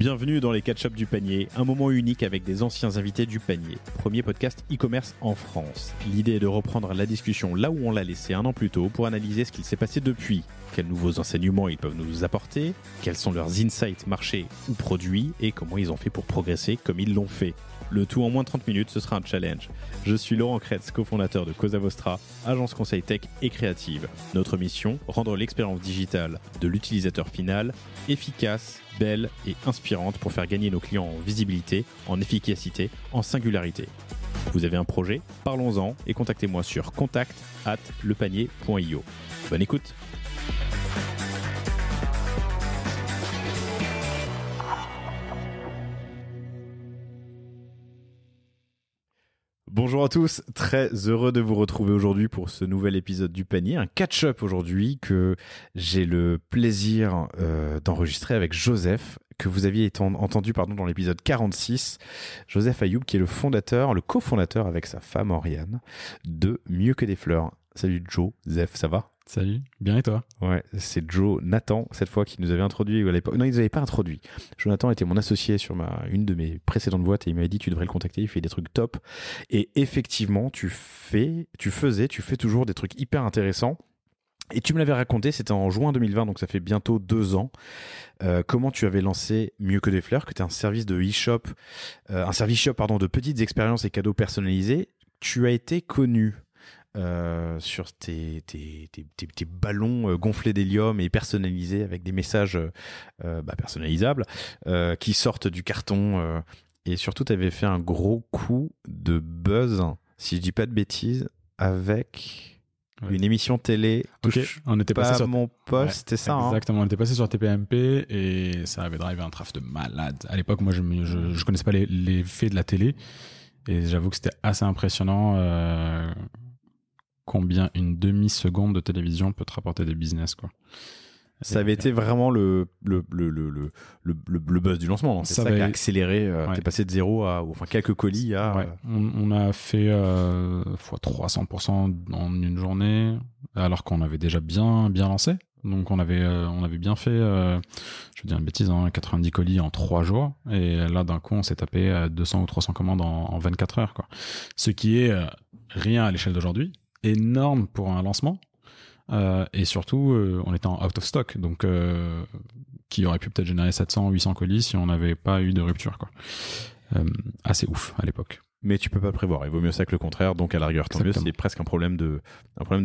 Bienvenue dans les catch-up du panier, un moment unique avec des anciens invités du panier. Premier podcast e-commerce en France. L'idée est de reprendre la discussion là où on l'a laissé un an plus tôt pour analyser ce qu'il s'est passé depuis. Quels nouveaux enseignements ils peuvent nous apporter, quels sont leurs insights marchés ou produits et comment ils ont fait pour progresser comme ils l'ont fait. Le tout en moins de 30 minutes, ce sera un challenge. Je suis Laurent Kretz, cofondateur de Cosa Vostra, agence conseil tech et créative. Notre mission, rendre l'expérience digitale de l'utilisateur final efficace, belle et inspirante pour faire gagner nos clients en visibilité, en efficacité, en singularité. Vous avez un projet? Parlons-en et contactez-moi sur contact@lepanier.io. Bonne écoute! Bonjour à tous, très heureux de vous retrouver aujourd'hui pour ce nouvel épisode du panier, un catch-up aujourd'hui que j'ai le plaisir d'enregistrer avec Joseph, que vous aviez entendu dans l'épisode 46. Joseph Ayoub qui est le cofondateur avec sa femme Oriane de Mieux que des fleurs. Salut Joseph, ça va? Salut, bien et toi? Ouais, c'est Jonathan, cette fois, qui nous avait introduit à l'époque. Non, ils nous avaient pas introduit. Jonathan était mon associé sur une de mes précédentes boîtes et il m'avait dit tu devrais le contacter, il fait des trucs top. Et effectivement, tu fais toujours des trucs hyper intéressants. Et tu me l'avais raconté, c'était en juin 2020, donc ça fait bientôt 2 ans, comment tu avais lancé Mieux que des fleurs, que tu es un service de e-shop, de petites expériences et cadeaux personnalisés. Tu as été connu sur tes ballons gonflés d'hélium et personnalisés avec des messages personnalisables qui sortent du carton et surtout tu avais fait un gros coup de buzz, si je dis pas de bêtises, avec une émission télé. On était passé sur mon poste, c'était ça. Exactement, on était passé sur TPMP et ça avait drivé un trafic de malade. À l'époque, moi je connaissais pas les faits de la télé et j'avoue que c'était assez impressionnant combien une demi-seconde de télévision peut te rapporter des business, quoi. Ça avait été vraiment le buzz du lancement. C'est ça qui a accéléré. T'es passé de 0 à, quelques colis à. Ouais. On a fait fois 300% en une journée, alors qu'on avait déjà bien lancé. Donc on avait bien fait, je veux dire une bêtise, 90 colis en 3 jours. Et là d'un coup on s'est tapé 200 ou 300 commandes en 24 heures, quoi. Ce qui est rien à l'échelle d'aujourd'hui. Énorme pour un lancement et surtout on était en out of stock, donc qui aurait pu peut-être générer 700-800 colis si on n'avait pas eu de rupture, quoi. Assez ouf à l'époque. Mais tu peux pas le prévoir, il vaut mieux ça que le contraire, donc à la rigueur tant mieux, c'est presque un problème de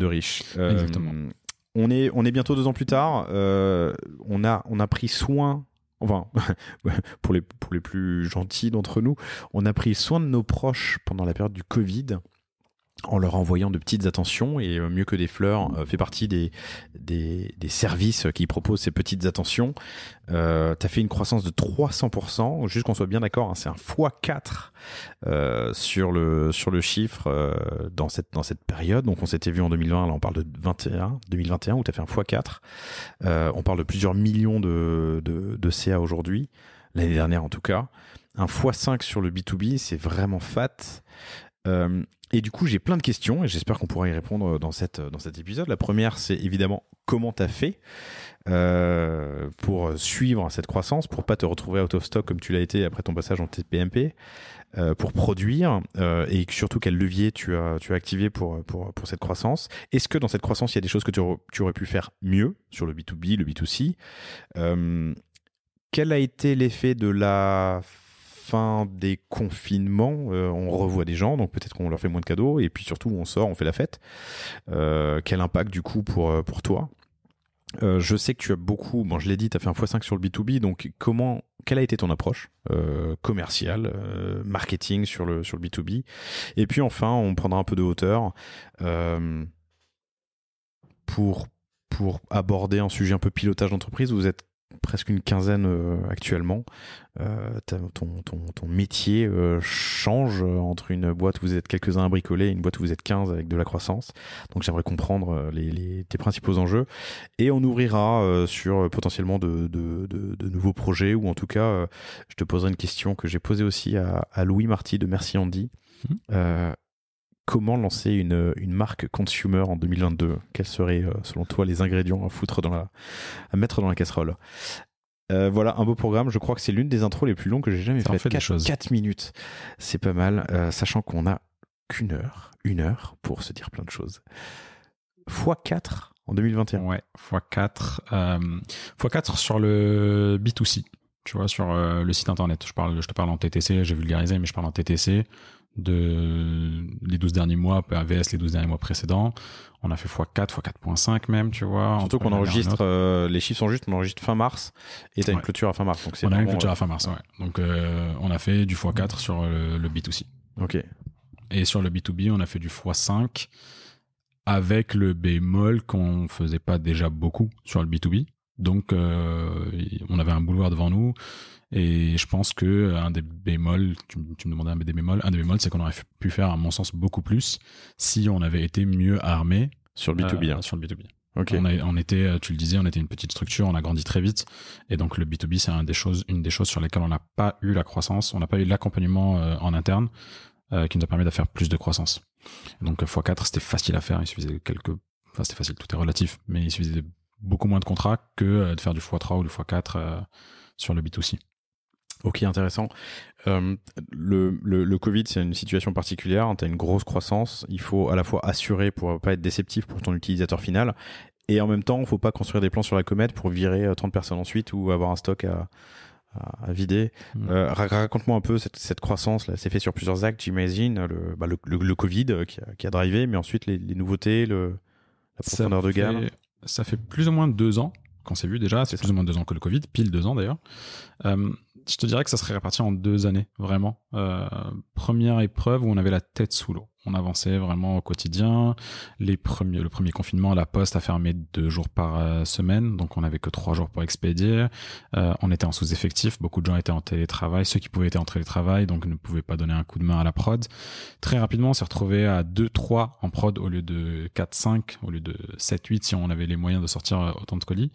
riche. Exactement. On est bientôt 2 ans plus tard, on a pris soin, pour les plus gentils d'entre nous, on a pris soin de nos proches pendant la période du Covid en leur envoyant de petites attentions, et Mieux que des fleurs fait partie des services qui proposent ces petites attentions. T'as fait une croissance de 300%, juste qu'on soit bien d'accord, c'est un x4 sur le chiffre dans cette période. Donc on s'était vu en 2020, là on parle de 2021 où t'as fait un x4. On parle de plusieurs millions de CA aujourd'hui, l'année dernière en tout cas. Un x5 sur le B2B, c'est vraiment fat. Et du coup, j'ai plein de questions et j'espère qu'on pourra y répondre dans cet épisode. La première, c'est évidemment comment t'as fait pour suivre cette croissance, pour pas te retrouver out of stock comme tu l'as été après ton passage en TPMP, pour produire et surtout quel levier tu as activé pour cette croissance. Est-ce que dans cette croissance, il y a des choses que tu aurais pu faire mieux sur le B2B, le B2C? Quel a été l'effet de la fin des confinements? On revoit des gens, donc peut-être qu'on leur fait moins de cadeaux, et puis surtout on sort, on fait la fête. Quel impact du coup pour toi? Je sais que tu as beaucoup, je l'ai dit, tu as fait un x5 sur le B2B, donc quelle a été ton approche commerciale, marketing sur le B2B? Et puis enfin, on prendra un peu de hauteur pour aborder un sujet un peu pilotage d'entreprise. Vous êtes presque une quinzaine actuellement. Ton métier change entre une boîte où vous êtes quelques-uns à bricoler et une boîte où vous êtes 15 avec de la croissance. Donc j'aimerais comprendre tes principaux enjeux, et on ouvrira sur potentiellement de nouveaux projets, ou en tout cas je te poserai une question que j'ai posée aussi à Louis Marty de Merci Andy. Comment lancer une marque consumer en 2022? Quels seraient, selon toi, les ingrédients à mettre dans la casserole? Voilà, un beau programme. Je crois que c'est l'une des intros les plus longues que j'ai jamais faites. 4 minutes. C'est pas mal, sachant qu'on a une heure pour se dire plein de choses. x4 en 2021. Ouais, x4. x4 sur le B2C. Tu vois, sur le site internet. Je te parle en TTC, j'ai vulgarisé, mais je parle en TTC les 12 derniers mois, VS les 12 derniers mois précédents. On a fait x4, x4.5 même, tu vois. Surtout qu'on enregistre, les chiffres sont justes, on enregistre fin mars et t'as une clôture à fin mars. Donc on a une clôture à fin mars, ouais. Donc on a fait du x4 sur le B2C. Ok. Et sur le B2B, on a fait du x5 avec le bémol qu'on faisait pas déjà beaucoup sur le B2B. Donc on avait un boulevard devant nous. Et je pense que un des bémols, tu me demandais un des bémols, c'est qu'on aurait pu faire, à mon sens, beaucoup plus si on avait été mieux armé sur le B2B. Sur le B2B. Okay. On était, tu le disais, on était une petite structure, on a grandi très vite, et donc le B2B, c'est une des choses sur lesquelles on n'a pas eu la croissance, on n'a pas eu l'accompagnement en interne qui nous a permis de faire plus de croissance. Donc x4, c'était facile à faire, il suffisait c'était facile, tout est relatif, mais il suffisait beaucoup moins de contrats que de faire du x3 ou du x4 sur le B2C. Ok, intéressant. Le Covid, c'est une situation particulière. Tu as une grosse croissance. Il faut à la fois assurer pour pas être déceptif pour ton utilisateur final. Et en même temps, il ne faut pas construire des plans sur la comète pour virer 30 personnes ensuite ou avoir un stock à vider. Raconte-moi un peu cette croissance. Là, c'est fait sur plusieurs actes, j'imagine. Le Covid qui a drivé, mais ensuite les nouveautés, la profondeur de gamme. Ça fait plus ou moins 2 ans qu'on s'est vu déjà. C'est plus ou moins 2 ans que le Covid, pile 2 ans d'ailleurs. Je te dirais que ça serait réparti en 2 années, vraiment. Première épreuve où on avait la tête sous l'eau. On avançait vraiment au quotidien. Le premier confinement, la poste a fermé 2 jours par semaine, donc on n'avait que 3 jours pour expédier. On était en sous-effectif, beaucoup de gens étaient en télétravail. Ceux qui pouvaient étaient en télétravail, donc ne pouvaient pas donner un coup de main à la prod. Très rapidement, on s'est retrouvé à 2-3 en prod au lieu de 4-5, au lieu de 7-8 si on avait les moyens de sortir autant de colis.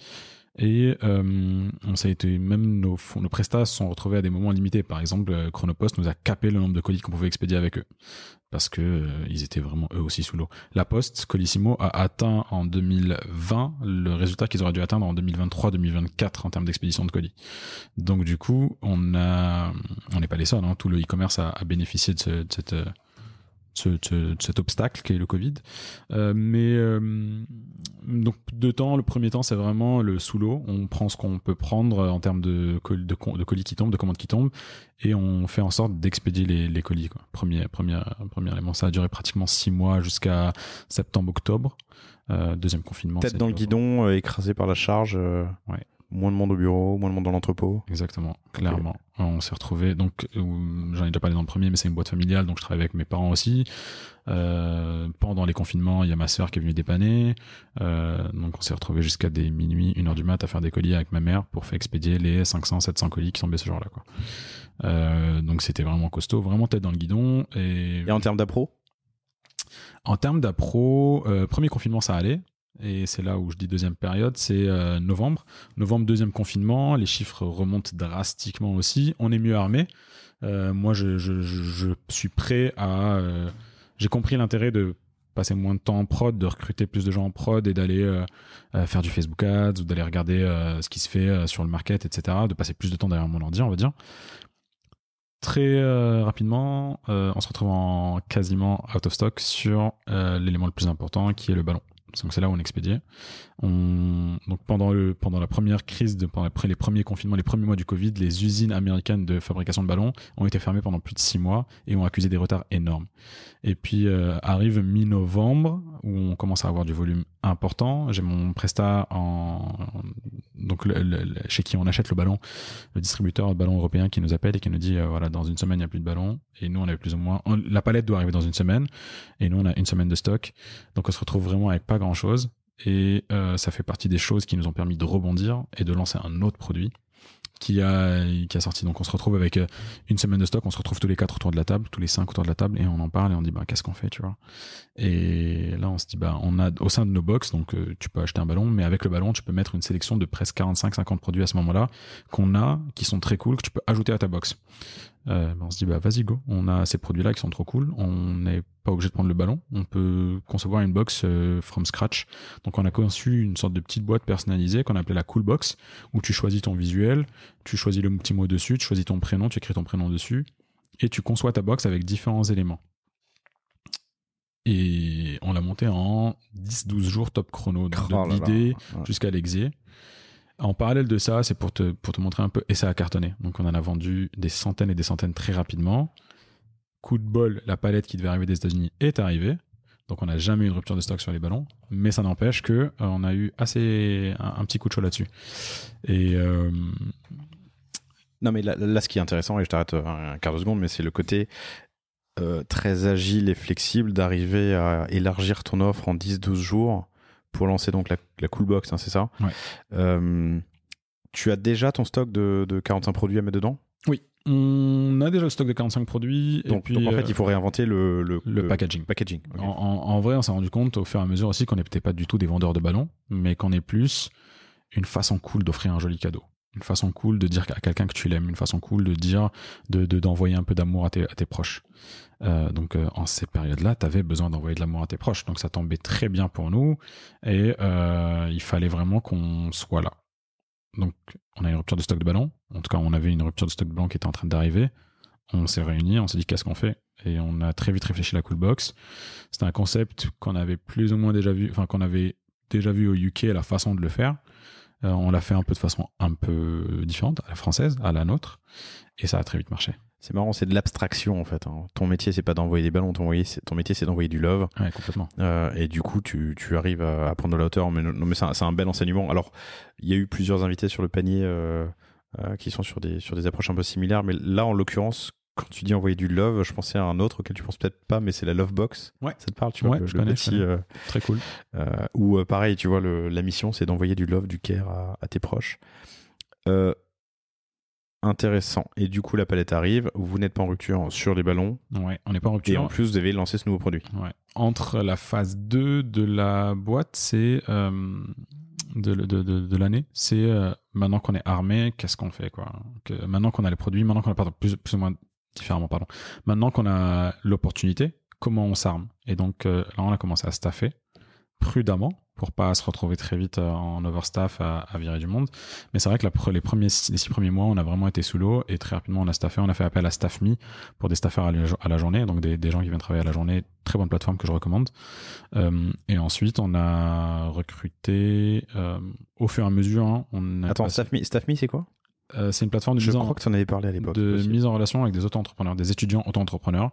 Et même nos prestats se sont retrouvés à des moments limités. Par exemple, Chronopost nous a capé le nombre de colis qu'on pouvait expédier avec eux parce que ils étaient vraiment eux aussi sous l'eau. La Poste, Colissimo, a atteint en 2020 le résultat qu'ils auraient dû atteindre en 2023-2024 en termes d'expédition de colis. Donc du coup, on n'est pas les seuls, hein. Tout le e-commerce a bénéficié de cet obstacle qu'est le Covid. Donc le premier temps, c'est vraiment le sous l'eau. On prend ce qu'on peut prendre en termes de colis qui tombent, de commandes qui tombent, et on fait en sorte d'expédier les colis, quoi. Premier élément, ça a duré pratiquement 6 mois jusqu'à septembre-octobre. Deuxième confinement. Tête dans le guidon, écrasé par la charge. Ouais. Moins de monde au bureau, moins de monde dans l'entrepôt. Exactement, clairement. Okay. On s'est retrouvés, donc j'en ai déjà parlé dans le premier, mais c'est une boîte familiale, donc je travaille avec mes parents aussi. Pendant les confinements, il y a ma sœur qui est venue dépanner. Donc on s'est retrouvés jusqu'à des minuit, 1h du mat à faire des colis avec ma mère pour faire expédier les 500-700 colis qui tombaient ce jour-là, quoi. Donc c'était vraiment costaud, vraiment tête dans le guidon. Et en termes d'appro ? En termes d'appro, premier confinement, ça allait. Et c'est là où je dis deuxième période, c'est novembre. Novembre, deuxième confinement, les chiffres remontent drastiquement aussi. On est mieux armé. Moi, je suis prêt à... j'ai compris l'intérêt de passer moins de temps en prod, de recruter plus de gens en prod et d'aller faire du Facebook Ads ou d'aller regarder ce qui se fait sur le market, etc. De passer plus de temps derrière mon ordi, on va dire. Très rapidement, on se retrouve en quasiment out of stock sur l'élément le plus important qui est le ballon. Donc c'est là où on expédiait. Donc pendant la première crise, après les premiers confinements, les premiers mois du Covid, les usines américaines de fabrication de ballons ont été fermées pendant plus de 6 mois et ont accusé des retards énormes. Et puis arrive mi-novembre où on commence à avoir du volume important. J'ai mon prestat donc chez qui on achète le ballon, le distributeur de ballons européen qui nous appelle et qui nous dit voilà, dans une semaine il n'y a plus de ballons. Et nous on avait plus ou moins la palette doit arriver dans une semaine et nous on a une semaine de stock. Donc on se retrouve vraiment avec pas grand chose. Et ça fait partie des choses qui nous ont permis de rebondir et de lancer un autre produit qui a sorti. Donc on se retrouve avec une semaine de stock, on se retrouve tous les 4 autour de la table, tous les 5 autour de la table, et on en parle et on dit qu'est-ce qu'on fait, tu vois. Et là on se dit on a au sein de nos box, donc tu peux acheter un ballon, mais avec le ballon tu peux mettre une sélection de presque 45-50 produits à ce moment-là qui sont très cool, que tu peux ajouter à ta box. on se dit vas-y go, on a ces produits-là qui sont trop cool, on n'est pas obligé de prendre le ballon, on peut concevoir une box from scratch. Donc on a conçu une sorte de petite boîte personnalisée qu'on appelait la Cool Box, où tu choisis ton visuel, tu choisis le petit mot dessus, tu choisis ton prénom, tu écris ton prénom dessus, et tu conçois ta box avec différents éléments. Et on l'a monté en 10-12 jours top chrono, donc de l'idée jusqu'à l'exé. En parallèle de ça, c'est pour te montrer un peu, et ça a cartonné. Donc on en a vendu des centaines et des centaines très rapidement. Coup de bol, la palette qui devait arriver des États-Unis est arrivée. Donc on n'a jamais eu une rupture de stock sur les ballons, mais ça n'empêche que on a eu un petit coup de chaud là-dessus. Et non, mais là, ce qui est intéressant, et je t'arrête un quart de seconde, mais c'est le côté très agile et flexible d'arriver à élargir ton offre en 10-12 jours pour lancer donc la Cool Box, hein, c'est ça? Ouais. Tu as déjà ton stock de 45 produits à mettre dedans? Oui, on a déjà le stock de 45 produits. Donc en fait, il faut réinventer le packaging. Okay. En vrai, on s'est rendu compte au fur et à mesure aussi qu'on n'était pas du tout des vendeurs de ballons, mais qu'on est plus une façon cool d'offrir un joli cadeau. Une façon cool de dire à quelqu'un que tu l'aimes, une façon cool de dire d'envoyer un peu d'amour à tes proches. Donc en ces périodes-là, tu avais besoin d'envoyer de l'amour à tes proches, donc ça tombait très bien pour nous et il fallait vraiment qu'on soit là. Donc on a une rupture de stock de ballons, en tout cas on avait une rupture de stock de ballons qui était en train d'arriver. On s'est réunis, on s'est dit qu'est-ce qu'on fait, et on a très vite réfléchi à la Cool Box. C'était un concept qu'on avait plus ou moins déjà vu, enfin qu'on avait déjà vu au UK, la façon de le faire. On l'a fait un peu de façon un peu différente, à la française, à la nôtre, et ça a très vite marché. C'est marrant, c'est de l'abstraction en fait. Hein. Ton métier, c'est pas d'envoyer des ballons, ton métier, c'est d'envoyer du love. Ouais, complètement. Et du coup, tu arrives à prendre de la hauteur. Mais c'est un bel enseignement. Alors, il y a eu plusieurs invités sur le panier qui sont sur des approches un peu similaires, mais là, en l'occurrence, quand tu dis envoyer du love, je pensais à un autre auquel tu penses peut-être pas, mais c'est la Love Box. Ouais. Ça te parle, tu vois, je connais. Très cool. Où pareil, tu vois, la mission, c'est d'envoyer du love, du care à tes proches. Intéressant. Et du coup, la palette arrive. Vous n'êtes pas en rupture sur les ballons. Ouais, on n'est pas en rupture. Et en plus, vous devez lancer ce nouveau produit. Ouais. Entre la phase 2 de la boîte, c'est de l'année, c'est maintenant qu'on est armé, qu'est-ce qu'on fait, quoi. Maintenant qu'on a les produits, maintenant qu'on a plus ou moins différemment, pardon. Maintenant qu'on a l'opportunité, comment on s'arme? Et donc là, on a commencé à staffer prudemment pour pas se retrouver très vite en overstaff à virer du monde. Mais c'est vrai que les 6 premiers mois, on a vraiment été sous l'eau et très rapidement on a staffé. On a fait appel à StaffMe pour des staffeurs à la journée, donc des gens qui viennent travailler à la journée. Très bonne plateforme que je recommande. Et ensuite, on a recruté au fur et à mesure. Hein, Attends, StaffMe, c'est quoi? C'est une plateforme je crois que tu en avais parlé à l'époque. De mise en relation avec des auto-entrepreneurs, des étudiants auto-entrepreneurs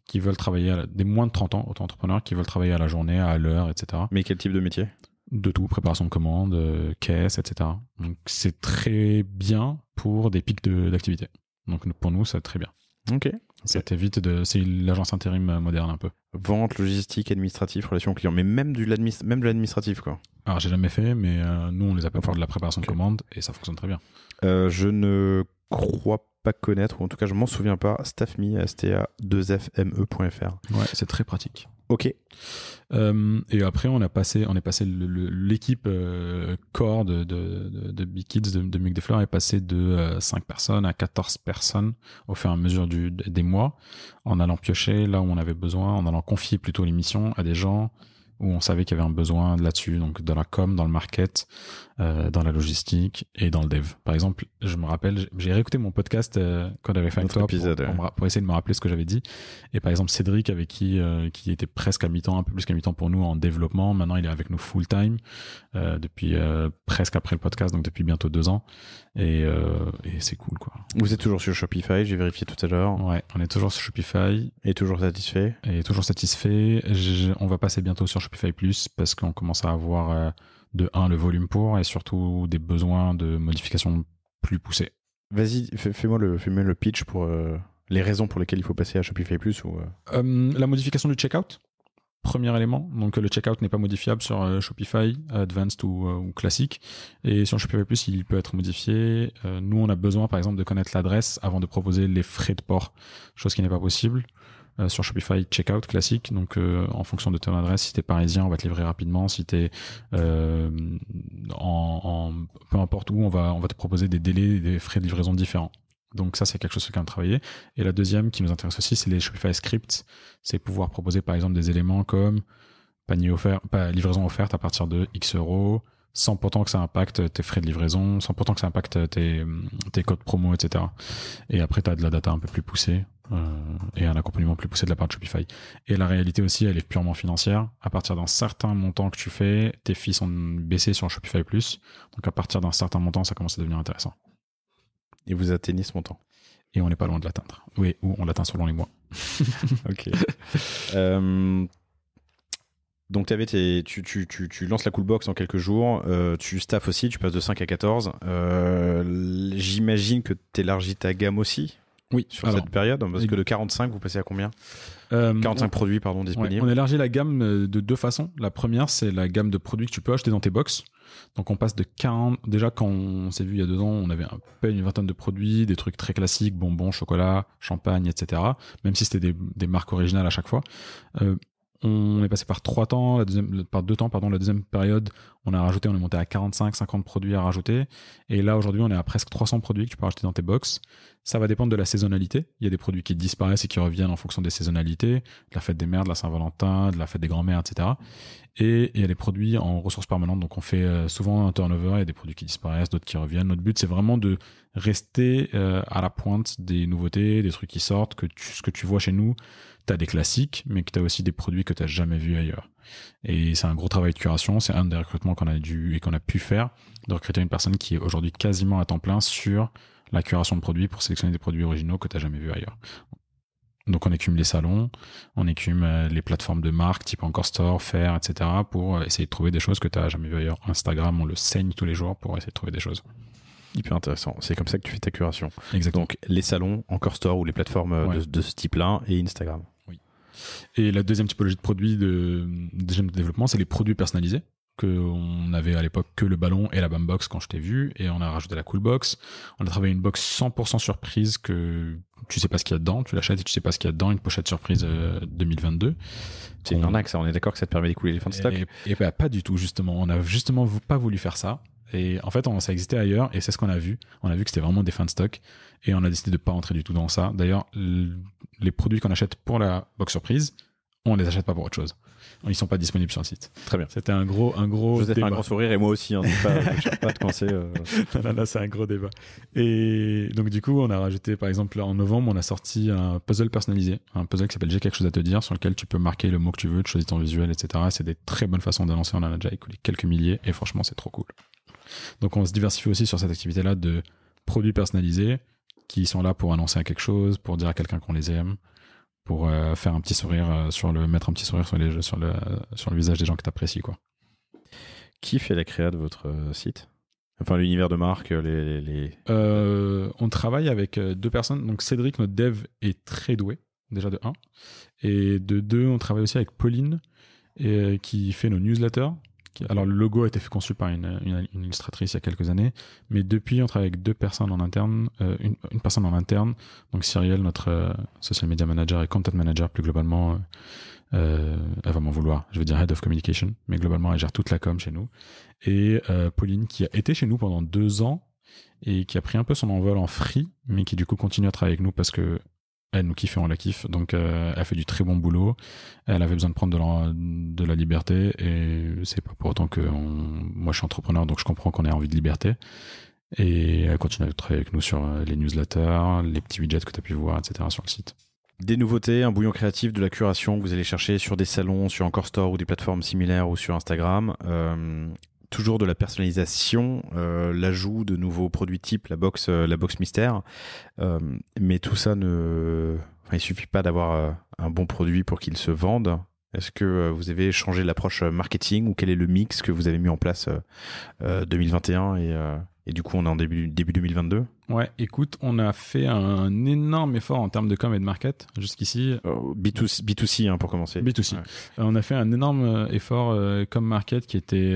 qui veulent travailler, des moins de 30 ans auto-entrepreneurs qui veulent travailler à la journée, à l'heure, etc. Mais quel type de métier? De tout, préparation de commandes, caisse, etc. Donc c'est très bien pour des pics d'activité. Donc pour nous, c'est très bien. Ok. Ça t'évite c'est l'agence intérim moderne un peu. Vente, logistique, administratif, relations clients, mais même de l'administratif, quoi. Alors j'ai jamais fait, mais nous on les appelle pour de la préparation de commandes et ça fonctionne très bien. Je ne crois pas connaître, ou en tout cas je m'en souviens pas, StaffMe, sta2fme.fr. Ouais, c'est très pratique. Ok. Et après on est passé l'équipe core de Big Kids de Muc des Fleurs est passée de 5 personnes à 14 personnes au fur et à mesure des mois, en allant piocher là où on avait besoin, en allant confier plutôt les missions à des gens où on savait qu'il y avait un besoin là-dessus, donc dans la com, dans le market, dans la logistique et dans le dev. Par exemple, je me rappelle, j'ai réécouté mon podcast quand j'avais fait avec toi pour essayer de me rappeler ce que j'avais dit. Et par exemple, Cédric, avec qui était presque à mi-temps, un peu plus qu'à mi-temps pour nous en développement, maintenant il est avec nous full-time depuis presque après le podcast, donc depuis bientôt 2 ans. Et c'est cool, quoi. Vous êtes toujours sur Shopify, j'ai vérifié tout à l'heure. Ouais, on est toujours sur Shopify. Et toujours satisfait. On va passer bientôt sur Shopify Plus parce qu'on commence à avoir de 1 le volume pour et surtout des besoins de modifications plus poussés. Vas-y, fais-moi le pitch pour les raisons pour lesquelles il faut passer à Shopify Plus ou la modification du checkout. Premier élément, donc le checkout n'est pas modifiable sur Shopify Advanced ou classique, et sur Shopify Plus il peut être modifié. Nous on a besoin par exemple de connaître l'adresse avant de proposer les frais de port, chose qui n'est pas possible sur Shopify checkout classique. Donc en fonction de ton adresse, si t'es parisien on va te livrer rapidement, si t'es peu importe où on va te proposer des délais et des frais de livraison différents. Donc ça, c'est quelque chose sur lequel on travaillait. Et la deuxième qui nous intéresse aussi, c'est les Shopify Scripts. C'est pouvoir proposer par exemple des éléments comme panier offert, livraison offerte à partir de X euros, sans pourtant que ça impacte tes frais de livraison, sans pourtant que ça impacte tes codes promo, etc. Et après, tu as de la data un peu plus poussée et un accompagnement plus poussé de la part de Shopify. Et la réalité aussi, elle est purement financière. À partir d'un certain montant que tu fais, tes fees sont baissés sur Shopify Plus. Donc à partir d'un certain montant, ça commence à devenir intéressant. Et vous atteignez ce montant. Et on n'est pas loin de l'atteindre. Oui, ou on l'atteint selon les mois. Ok. Donc tu lances la Coolbox en quelques jours, tu staffes aussi, tu passes de 5 à 14. J'imagine que tu élargis ta gamme aussi sur cette période, parce que de 45, vous passez à combien 45 produits disponibles. On élargit la gamme de deux façons. La première, c'est la gamme de produits que tu peux acheter dans tes box. Donc on passe de 40. Déjà, quand on s'est vu il y a 2 ans, on avait à peine une vingtaine de produits, des trucs très classiques, bonbons, chocolat, champagne, etc. Même si c'était des marques originales à chaque fois. On est passé par 2 temps. La deuxième période, on est monté à 45, 50 produits à rajouter. Et là, aujourd'hui, on est à presque 300 produits que tu peux rajouter dans tes box. Ça va dépendre de la saisonnalité. Il y a des produits qui disparaissent et qui reviennent en fonction des saisonnalités, de la fête des mères, de la Saint-Valentin, de la fête des grands-mères, etc. Et il y a des produits en ressources permanentes. Donc, on fait souvent un turnover. Il y a des produits qui disparaissent, d'autres qui reviennent. Notre but, c'est vraiment de rester à la pointe des nouveautés, des trucs qui sortent, ce que tu vois chez nous. Tu as des classiques, mais que tu as aussi des produits que tu n'as jamais vus ailleurs. Et c'est un gros travail de curation. C'est un des recrutements qu'on a pu faire, de recruter une personne qui est aujourd'hui quasiment à temps plein sur la curation de produits pour sélectionner des produits originaux que tu n'as jamais vus ailleurs. Donc on écume les salons, on écume les plateformes de marque type Encore Store, Faire, etc. pour essayer de trouver des choses que tu n'as jamais vues ailleurs. Instagram, on le saigne tous les jours pour essayer de trouver des choses. Hyper intéressant. C'est comme ça que tu fais ta curation. Exactement. Donc les salons, Encore Store ou les plateformes de ce type-là et Instagram. Oui. Et la deuxième typologie de produits de développement, c'est les produits personnalisés. Qu'on avait à l'époque que le ballon et la Bambox quand je t'ai vu, et on a rajouté la Coolbox. On a travaillé une box 100% surprise que tu sais pas ce qu'il y a dedans, tu l'achètes et tu sais pas ce qu'il y a dedans, une pochette surprise 2022. C'est une arnaque ça, on est d'accord que ça te permet d'écouler les fins de stock? Et bah, pas du tout justement, on a justement pas voulu faire ça. Et en fait, ça existait ailleurs et c'est ce qu'on a vu. On a vu que c'était vraiment des fins de stock et on a décidé de pas rentrer du tout dans ça. D'ailleurs, les produits qu'on achète pour la box surprise, on les achète pas pour autre chose. Ils sont pas disponibles sur le site. Très bien. C'était un gros Joseph a un grand sourire et moi aussi. Hein, je cherche pas à te coincer. Non, c'est un gros débat. Et donc du coup, on a rajouté, par exemple, en novembre, on a sorti un puzzle personnalisé, un puzzle qui s'appelle J'ai quelque chose à te dire, sur lequel tu peux marquer le mot que tu veux, tu choisis ton visuel, etc. C'est des très bonnes façons d'annoncer. On en a déjà écoulé quelques milliers et franchement, c'est trop cool. Donc on se diversifie aussi sur cette activité-là de produits personnalisés qui sont là pour annoncer à quelque chose, pour dire à quelqu'un qu'on les aime, pour faire un petit sourire mettre un petit sourire sur le visage des gens que tu apprécies, quoi. Qui fait la créa de votre site? Enfin, l'univers de marque, on travaille avec 2 personnes. Donc Cédric, notre dev, est très doué, déjà de 1. Et de 2, on travaille aussi avec Pauline, qui fait nos newsletters. Alors le logo a été conçu par une illustratrice il y a quelques années, mais depuis on travaille avec 2 personnes en interne, une personne en interne, donc Cyrielle, notre social media manager et content manager plus globalement, elle va m'en vouloir, je veux dire head of communication, mais globalement elle gère toute la com chez nous, et Pauline qui a été chez nous pendant 2 ans et qui a pris un peu son envol en free, mais qui du coup continue à travailler avec nous parce que elle nous kiffe et on la kiffe, donc elle fait du très bon boulot. Elle avait besoin de prendre de la liberté et c'est pas pour autant que moi je suis entrepreneur, donc je comprends qu'on ait envie de liberté. Et elle continue à travailler avec nous sur les newsletters, les petits widgets que tu as pu voir, etc. sur le site. Des nouveautés, un bouillon créatif, de la curation que vous allez chercher sur des salons, sur Encore Store ou des plateformes similaires ou sur Instagram. Toujours de la personnalisation, l'ajout de nouveaux produits type la box mystère, mais tout ça il suffit pas d'avoir un bon produit pour qu'il se vende. Est-ce que vous avez changé l'approche marketing ou quel est le mix que vous avez mis en place 2021 et du coup on est en début 2022? Ouais, écoute, on a fait un énorme effort en termes de com et de market jusqu'ici. B2C pour commencer. B2C. Ouais. On a fait un énorme effort com market qui était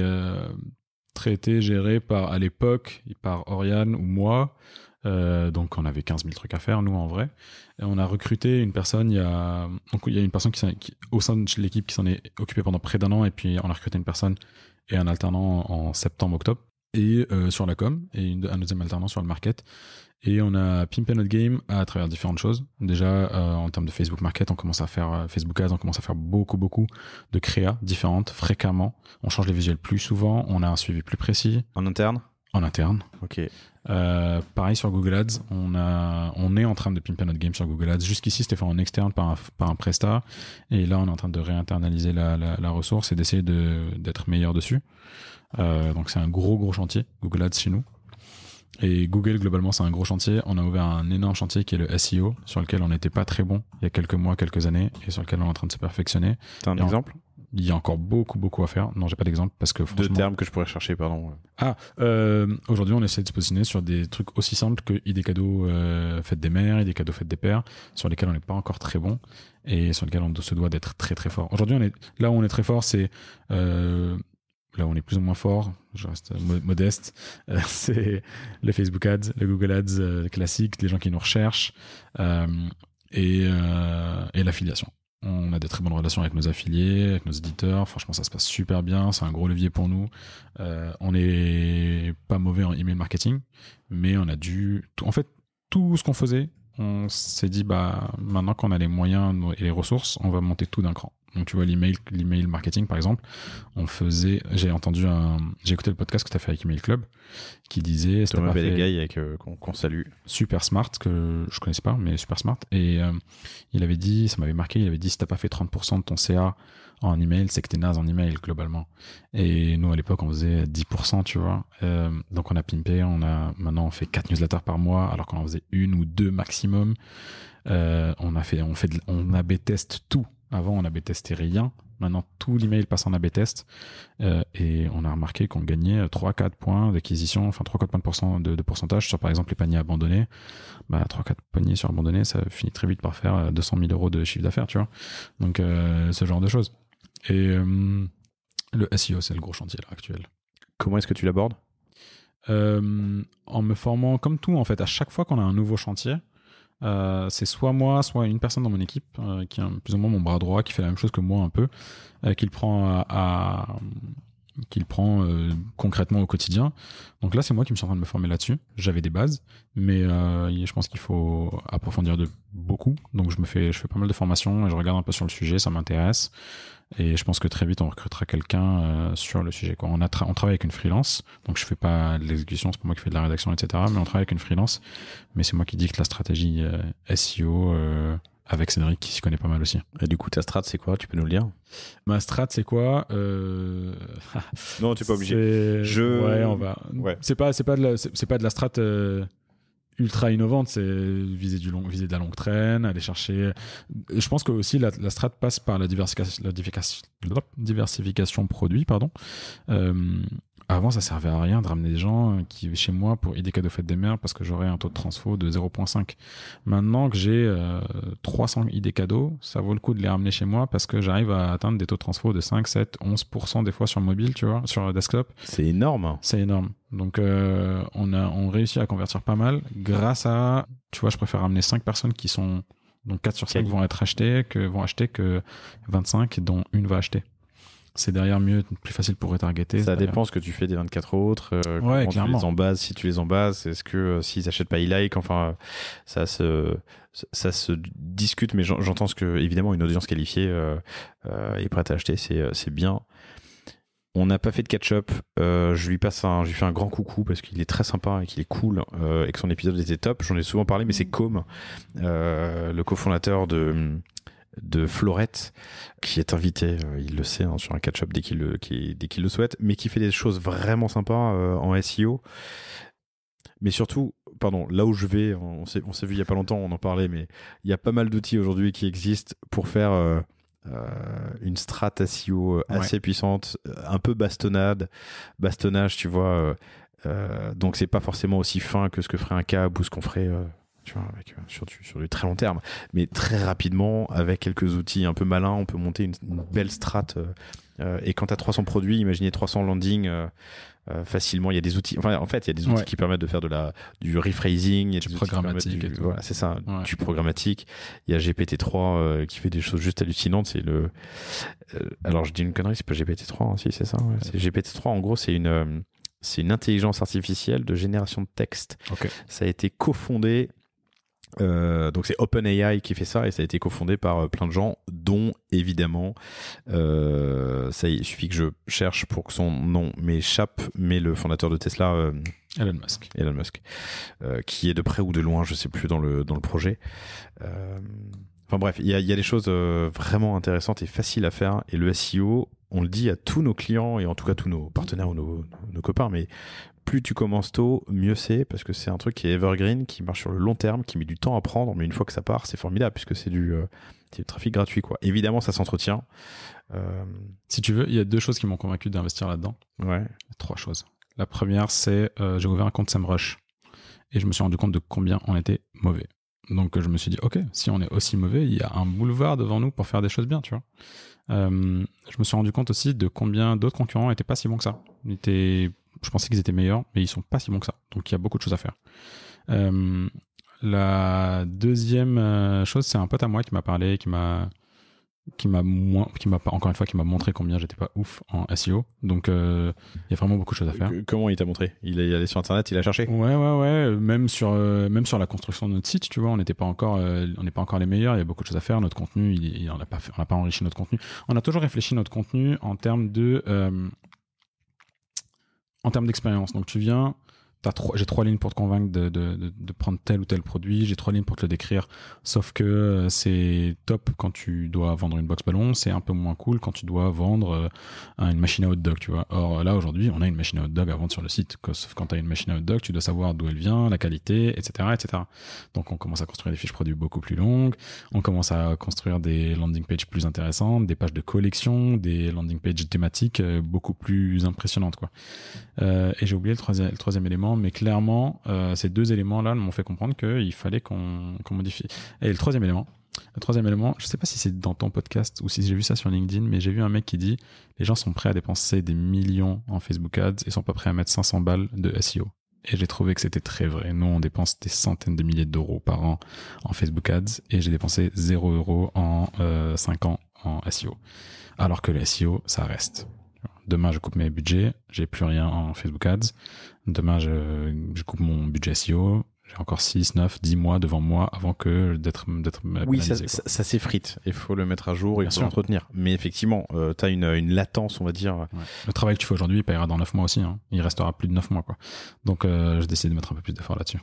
traité, géré à l'époque par Oriane ou moi. Donc on avait 15 000 trucs à faire, nous en vrai. Et on a recruté une personne, il y a une personne qui au sein de l'équipe qui s'en est occupée pendant près d'1 an, et puis on a recruté une personne et un alternant en septembre-octobre. et sur la com, et un deuxième alternant sur le market. Et on a pimpé notre game à travers différentes choses. Déjà, en termes de Facebook Market, on commence à faire Facebook Ads, on commence à faire beaucoup de créas différentes, fréquemment. On change les visuels plus souvent, on a un suivi plus précis. En interne ? En interne. Ok. Pareil sur Google Ads, on est en train de pimper notre game sur Google Ads. Jusqu'ici, c'était fait en externe par un prestat. Et là, on est en train de réinternaliser la ressource et d'essayer d'être meilleur dessus. Donc, c'est un gros chantier, Google Ads chez nous. Et Google, globalement, c'est un gros chantier. On a ouvert un énorme chantier qui est le SEO, sur lequel on n'était pas très bon il y a quelques mois, quelques années, et sur lequel on est en train de se perfectionner. T'as un exemple ? Il y a encore beaucoup à faire. Non, j'ai pas d'exemple parce que franchement... Deux termes que je pourrais chercher, pardon. Aujourd'hui, on essaie de se positionner sur des trucs aussi simples que idées cadeaux fête des mères, idées cadeaux fête des pères, sur lesquels on n'est pas encore très bon et sur lesquels on se doit d'être très fort. Aujourd'hui, là où on est très fort, c'est... là où on est plus ou moins fort, je reste modeste, c'est le Facebook Ads, le Google Ads classique, les gens qui nous recherchent et l'affiliation. On a des très bonnes relations avec nos affiliés, avec nos éditeurs. Franchement, ça se passe super bien. C'est un gros levier pour nous. On n'est pas mauvais en email marketing, mais on a en fait, tout ce qu'on faisait, on s'est dit, maintenant qu'on a les moyens et les ressources, on va monter tout d'un cran. Donc, tu vois, l'email marketing, par exemple, j'ai écouté le podcast que tu as fait avec Email Club, qui disait... Thomas Bellegaille, qu'on salue. Super Smart, que je connaissais pas, mais Super Smart. Et il avait dit, ça m'avait marqué, il avait dit, si t'as pas fait 30% de ton CA en email, c'est que t'es naze en email, globalement. Et nous, à l'époque, on faisait 10%, tu vois. Donc, on a pimpé, maintenant, on fait 4 newsletters par mois, alors qu'on en faisait 1 ou 2 maximum. On A/B test tout. Avant, on A/B testé rien. Maintenant, tout l'email passe en A/B test. Et on a remarqué qu'on gagnait 3-4 points d'acquisition, enfin 3-4 points de pourcentage sur, par exemple, les paniers abandonnés. 3-4 paniers sur abandonnés, ça finit très vite par faire 200 000 euros de chiffre d'affaires, tu vois. Donc, ce genre de choses. Et le SEO, c'est le gros chantier là, actuel. Comment est-ce que tu l'abordes ? En me formant, comme tout, en fait, à chaque fois qu'on a un nouveau chantier, c'est soit moi, soit une personne dans mon équipe qui est plus ou moins mon bras droit, qui fait la même chose que moi un peu, qu'il prend concrètement au quotidien. Donc là, c'est moi qui me suis en train de me former là-dessus. J'avais des bases, mais je pense qu'il faut approfondir de beaucoup. Donc je fais pas mal de formations et je regarde un peu sur le sujet, ça m'intéresse. Et je pense que très vite, on recrutera quelqu'un sur le sujet. On travaille avec une freelance, donc je fais pas de l'exécution, c'est pas moi qui fais de la rédaction, etc. Mais on travaille avec une freelance. Mais c'est moi qui dicte la stratégie SEO avec Cédric, qui s'y connaît pas mal aussi. Et du coup, ta strat, c'est quoi ? Tu peux nous le dire ? Ma strat, c'est quoi Non, tu n'es pas obligé. Ouais, on va. Ouais. C'est pas de la strat ultra innovante, c'est viser de la longue traîne, aller chercher. Je pense que aussi la strat passe par la diversification produit, pardon. Avant, ça servait à rien de ramener des gens qui chez moi pour idées cadeaux fête des mères parce que j'aurais un taux de transfo de 0.5. Maintenant que j'ai 300 idées cadeaux, ça vaut le coup de les ramener chez moi parce que j'arrive à atteindre des taux de transfo de 5, 7, 11% des fois sur mobile, tu vois, sur desktop. C'est énorme. C'est énorme. Donc, on réussit à convertir pas mal grâce à, tu vois, je préfère ramener 5 personnes qui sont, donc 4 sur 5 vont acheter que 25 dont une va acheter. C'est derrière mieux, plus facile pour retargeter. Ça dépend ce que tu fais des 24 autres. Ouais, clairement. Tu les embases, si tu les embases, est-ce que s'ils n'achètent pas, ils like. Enfin, ça se discute, mais j'entends ce que, évidemment, une audience qualifiée est prête à acheter, c'est bien. On n'a pas fait de catch-up. Je lui fais un grand coucou parce qu'il est très sympa et qu'il est cool et que son épisode était top. J'en ai souvent parlé, mais c'est Com, le cofondateur de Florette, qui est invité, il le sait, sur un catch-up dès qu'il le souhaite, mais qui fait des choses vraiment sympas en SEO. Mais surtout, là où je vais, on s'est vu il y a pas longtemps, on en parlait, mais il y a pas mal d'outils aujourd'hui qui existent pour faire une strat SEO assez puissante, un peu bastonnage, tu vois. Donc c'est pas forcément aussi fin que ce que ferait un CAB ou ce qu'on ferait tu vois, sur du très long terme, mais très rapidement, avec quelques outils un peu malins, on peut monter une belle strat. Et quand tu as 300 produits, imaginez 300 landings facilement. Il y a des outils, en fait, il y a des outils qui permettent de faire du rephrasing, il y a du programmatique et tout. Voilà, c'est ça, du programmatique. Il y a GPT-3 qui fait des choses juste hallucinantes. C'est alors je dis une connerie, c'est pas GPT-3, si c'est ça. Ouais. C'est GPT-3. En gros, c'est C'est une intelligence artificielle de génération de texte. Ok. Ça a été cofondé, donc c'est OpenAI qui fait ça, et ça a été cofondé par plein de gens, dont évidemment, ça y est, il suffit que je cherche pour que son nom m'échappe, mais le fondateur de Tesla, Elon Musk, qui est de près ou de loin, je sais plus, dans le projet. Enfin bref, il y a des choses vraiment intéressantes et faciles à faire, et le SEO, on le dit à tous nos clients et en tout cas tous nos partenaires ou nos copains, mais plus tu commences tôt, mieux c'est, parce que c'est un truc qui est evergreen, qui marche sur le long terme, qui met du temps à prendre, mais une fois que ça part, c'est formidable, puisque c'est du trafic gratuit, quoi. Évidemment, ça s'entretient. Si tu veux, il y a 2 choses qui m'ont convaincu d'investir là-dedans. Ouais. 3 choses. La première, c'est j'ai ouvert un compte SEMrush et je me suis rendu compte de combien on était mauvais. Donc je me suis dit, ok, si on est aussi mauvais, il y a un boulevard devant nous pour faire des choses bien, tu vois. Je me suis rendu compte aussi de combien d'autres concurrents étaient pas si bons que ça. Je pensais qu'ils étaient meilleurs, mais ils sont pas si bons que ça. Donc il y a beaucoup de choses à faire. La deuxième chose, c'est un pote à moi qui m'a parlé, qui m'a encore une fois qui m'a montré combien j'étais pas ouf en SEO. Donc il y a vraiment beaucoup de choses à faire. Comment il t'a montré? Il est allé sur internet, il a cherché? Ouais, même sur la construction de notre site, tu vois, on n'est pas encore les meilleurs, il y a beaucoup de choses à faire. Notre contenu, on n'a pas enrichi notre contenu. On a toujours réfléchi notre contenu en termes d'expérience. Donc tu viens, j'ai 3 lignes pour te convaincre de prendre tel ou tel produit, j'ai 3 lignes pour te le décrire, sauf que c'est top quand tu dois vendre une box ballon, c'est un peu moins cool quand tu dois vendre une machine à hot dog, tu vois. Or là aujourd'hui on a une machine à hot dog à vendre sur le site, sauf quand tu as une machine à hot dog tu dois savoir d'où elle vient, la qualité, etc. Donc on commence à construire des fiches produits beaucoup plus longues, on commence à construire des landing pages plus intéressantes, des pages de collection, des landing pages thématiques beaucoup plus impressionnantes, quoi. Et j'ai oublié le troisième élément, mais clairement, ces 2 éléments-là m'ont fait comprendre qu'il fallait qu'on modifie. Et le troisième élément, je sais pas si c'est dans ton podcast ou si j'ai vu ça sur LinkedIn, mais j'ai vu un mec qui dit les gens sont prêts à dépenser des millions en Facebook Ads et sont pas prêts à mettre 500 balles de SEO. Et j'ai trouvé que c'était très vrai. Nous, on dépense des centaines de milliers d'euros par an en Facebook Ads et j'ai dépensé 0 € en 5 ans en SEO. Alors que le SEO, ça reste. Demain, je coupe mes budgets, j'ai plus rien en Facebook Ads. Demain, je coupe mon budget SEO. J'ai encore 6, 9, 10 mois devant moi avant que d'être oui, pénalisé, ça s'effrite. Il faut le mettre à jour, il faut l'entretenir. Mais effectivement, tu as une latence, on va dire. Ouais. Le travail que tu fais aujourd'hui, il payera dans 9 mois aussi. Hein. Il restera plus de 9 mois, quoi. Donc, je décide de mettre un peu plus d'effort là-dessus.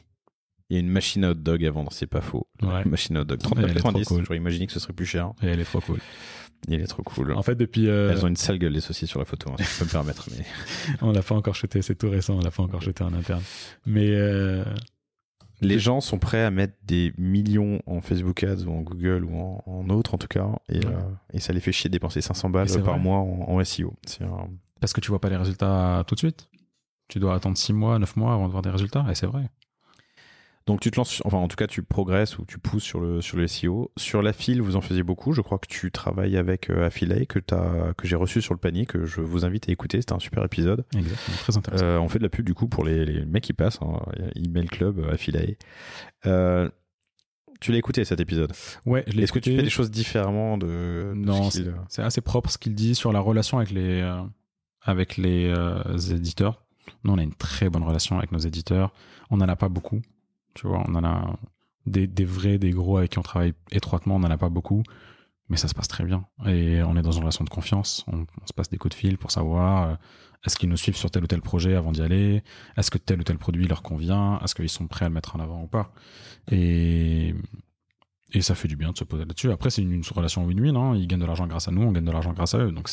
Il y a une machine à hot dog à vendre, c'est pas faux. Ouais. Une machine à hot dog. 39,90. Cool. J'aurais imaginé que ce serait plus cher. Et elle est trop cool. Il est trop cool. En fait, depuis. Elles ont une sale gueule, les saucisses sur la photo, hein, si je peux me permettre. Mais... on l'a pas encore shooté, c'est tout récent, on l'a pas encore shooté en interne. Mais. Les gens sont prêts à mettre des millions en Facebook Ads ou en Google ou en autre, en tout cas, et ça les fait chier de dépenser 500 balles par mois en SEO. Parce que tu vois pas les résultats tout de suite. Tu dois attendre 6 mois, 9 mois avant de voir des résultats, et c'est vrai. Donc tu te lances, enfin en tout cas tu progresses ou tu pousses sur le SEO. Sur l'affil, vous en faisiez beaucoup. Je crois que tu travailles avec Affiliate que j'ai reçu sur le panier, que je vous invite à écouter. C'était un super épisode. Exactement, très intéressant. On fait de la pub du coup pour les mecs qui passent. Hein. Email Club, Affiliate. Tu l'as écouté cet épisode? Ouais, je l'ai écouté. Est-ce que tu fais des choses différemment Non, c'est assez propre ce qu'il dit sur la relation avec les éditeurs. Nous, on a une très bonne relation avec nos éditeurs. On n'en a pas beaucoup. Tu vois, on en a des vrais, des gros avec qui on travaille étroitement, on n'en a pas beaucoup, mais ça se passe très bien. Et on est dans une relation de confiance, on se passe des coups de fil pour savoir est-ce qu'ils nous suivent sur tel ou tel projet avant d'y aller, est-ce que tel ou tel produit leur convient, est-ce qu'ils sont prêts à le mettre en avant ou pas. Et ça fait du bien de se poser là-dessus. Après, c'est une relation win-win, hein. Ils gagnent de l'argent grâce à nous, on gagne de l'argent grâce à eux. Donc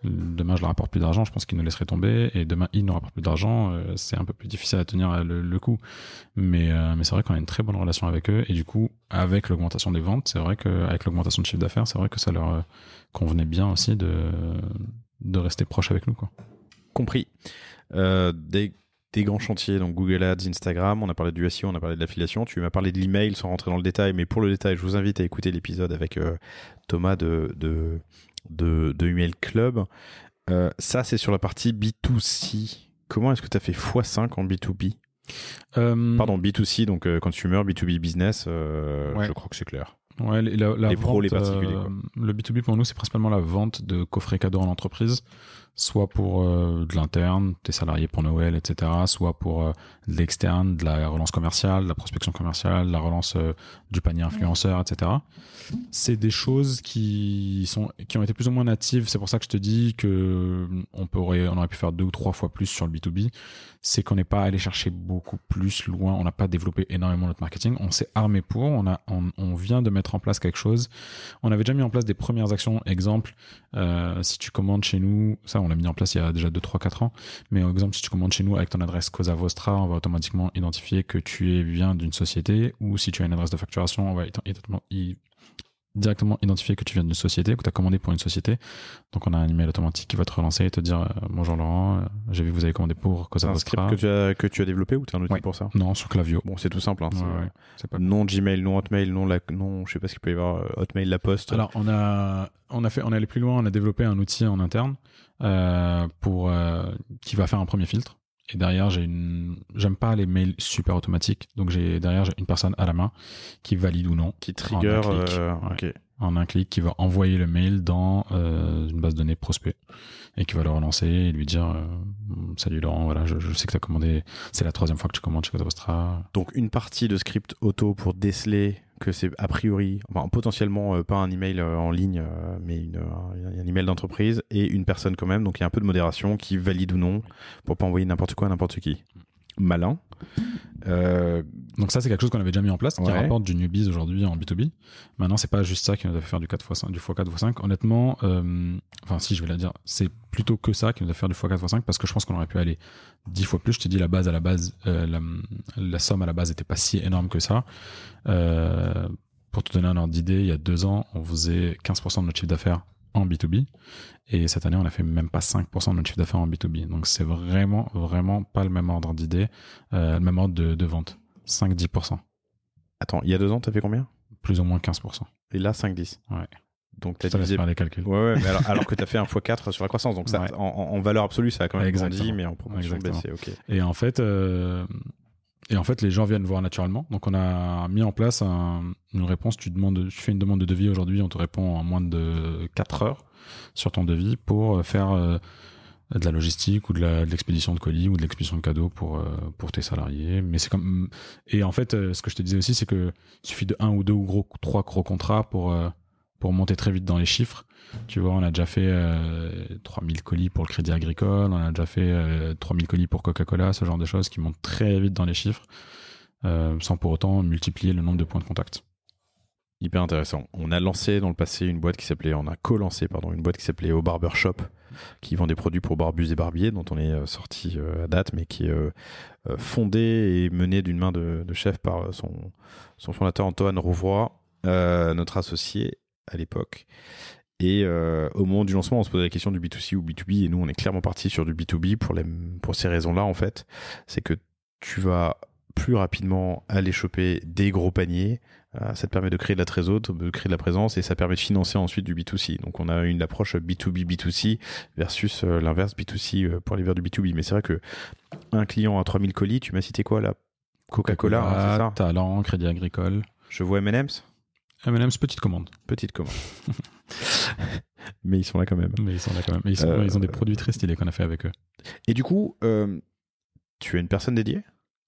demain je leur rapporte plus d'argent, je pense qu'ils nous laisseraient tomber, et demain ils nous rapportent plus d'argent, c'est un peu plus difficile à tenir le coup, mais c'est vrai qu'on a une très bonne relation avec eux, et du coup avec l'augmentation des ventes, c'est vrai qu'avec l'augmentation de chiffre d'affaires, c'est vrai que ça leur convenait bien aussi de rester proche avec nous, quoi. Compris. Des grands chantiers, donc Google Ads, Instagram, on a parlé du SEO, on a parlé de l'affiliation, tu m'as parlé de l'email sans rentrer dans le détail, mais pour le détail, je vous invite à écouter l'épisode avec Thomas de Email Club. Ça, c'est sur la partie B2C. Comment est-ce que tu as fait x5 en B2B? Pardon, B2C, donc consumer, B2B business, je crois que c'est clair. Ouais, les pros, ventes, les particuliers. Quoi. Le B2B pour nous, c'est principalement la vente de coffrets cadeaux en entreprise. soit pour de l'interne, tes salariés pour Noël, etc., soit pour de l'externe, de la relance commerciale, de la prospection commerciale, de la relance du panier influenceur, etc. C'est des choses qui ont été plus ou moins natives. C'est pour ça que je te dis que on aurait pu faire 2 ou 3 fois plus sur le B2B. C'est qu'on n'est pas allé chercher beaucoup plus loin. On n'a pas développé énormément notre marketing. On s'est armé pour. On vient de mettre en place quelque chose. On avait déjà mis en place des premières actions. Exemple, si tu commandes chez nous, ça on l'a mis en place il y a déjà 2, 3, 4 ans. Mais exemple, si tu commandes chez nous avec ton adresse Cosa Vostra, on va automatiquement identifier que tu viens d'une société. Ou si tu as une adresse de facturation, on va directement identifier que tu viens d'une société, que tu as commandé pour une société. Donc on a un email automatique qui va te relancer et te dire bonjour Laurent, j'ai vu que vous avez commandé pour Cosa Vostra. C'est un script que tu as développé ou tu as un outil pour ça? Non, sur Klaviyo. Bon, c'est tout simple. Hein, c'est pas... Non Gmail, non Hotmail, non, je sais pas ce qu'il peut y avoir, Hotmail, La Poste. Alors on est allé plus loin, on a développé un outil en interne qui va faire un premier filtre. Et derrière, j'aime pas les mails super automatiques. Donc derrière, j'ai une personne à la main qui valide ou non. Qui trigger en un clic, qui va envoyer le mail dans une base de données prospect et qui va le relancer et lui dire salut Laurent, voilà, je sais que tu as commandé, c'est la 3e fois que tu commandes chez Cosa Vostra. Donc une partie de script auto pour déceler que c'est a priori, enfin, potentiellement pas un email en ligne, mais un email d'entreprise et une personne quand même. Donc il y a un peu de modération qui valide ou non pour pas envoyer n'importe quoi à n'importe qui. Malin. Donc ça c'est quelque chose qu'on avait déjà mis en place qui rapporte du newbies aujourd'hui en B2B. Maintenant c'est pas juste ça qui nous a fait faire du 4x5, du x4 x5. Honnêtement, enfin si je vais la dire, c'est plutôt que ça qui nous a fait faire du x4 x5 parce que je pense qu'on aurait pu aller 10 fois plus. Je te dis la somme à la base était pas si énorme que ça. Pour te donner un ordre d'idée, il y a 2 ans on faisait 15% de notre chiffre d'affaires en B2B et cette année on a fait même pas 5% de notre chiffre d'affaires en B2B. Donc c'est vraiment pas le même ordre d'idée, le même ordre de vente. 5-10%. Attends, il y a 2 ans t'as fait combien? Plus ou moins 15%. Et là 5-10. Ouais. Donc t'as divisé faire les calculs. Ouais, mais alors que t'as fait un x4 sur la croissance. Donc ça, en valeur absolue ça a quand même grandi, mais en proportion baissé. Ok. Et en fait les gens viennent voir naturellement. Donc on a mis en place une réponse. Tu fais une demande de devis aujourd'hui, on te répond en moins de 4 heures sur ton devis pour faire de la logistique ou de l'expédition de colis ou de l'expédition de cadeaux pour tes salariés. Mais c'est comme, et en fait, ce que je te disais aussi, c'est que il suffit de 1 ou 2 ou 3 gros contrats pour monter très vite dans les chiffres. Tu vois, on a déjà fait 3000 colis pour le Crédit Agricole, on a déjà fait 3000 colis pour Coca-Cola, ce genre de choses qui montent très vite dans les chiffres, sans pour autant multiplier le nombre de points de contact. Hyper intéressant. On a lancé dans le passé une boîte qui s'appelait Au Barber Shop, qui vend des produits pour barbus et barbiers, dont on est sorti à date, mais qui est fondée et menée d'une main de chef par son fondateur Antoine Rouvroy, notre associé à l'époque. Et au moment du lancement, on se posait la question du B2C ou B2B, et nous on est clairement parti sur du B2B pour ces raisons-là en fait. C'est que tu vas plus rapidement aller choper des gros paniers, ça te permet de créer de la trésor, de créer de la présence, et ça permet de financer ensuite du B2C. Donc on a une approche B2B, B2C versus l'inverse B2C pour aller vers du B2B. Mais c'est vrai que un client à 3000 colis, tu m'as cité quoi là? Coca-Cola, c'est ça? Talent, Crédit Agricole. Je vois M&M's. M&M's, petite commande. Mais ils sont là quand même. Ils ont des produits très stylés qu'on a fait avec eux. Et du coup, tu as une personne dédiée?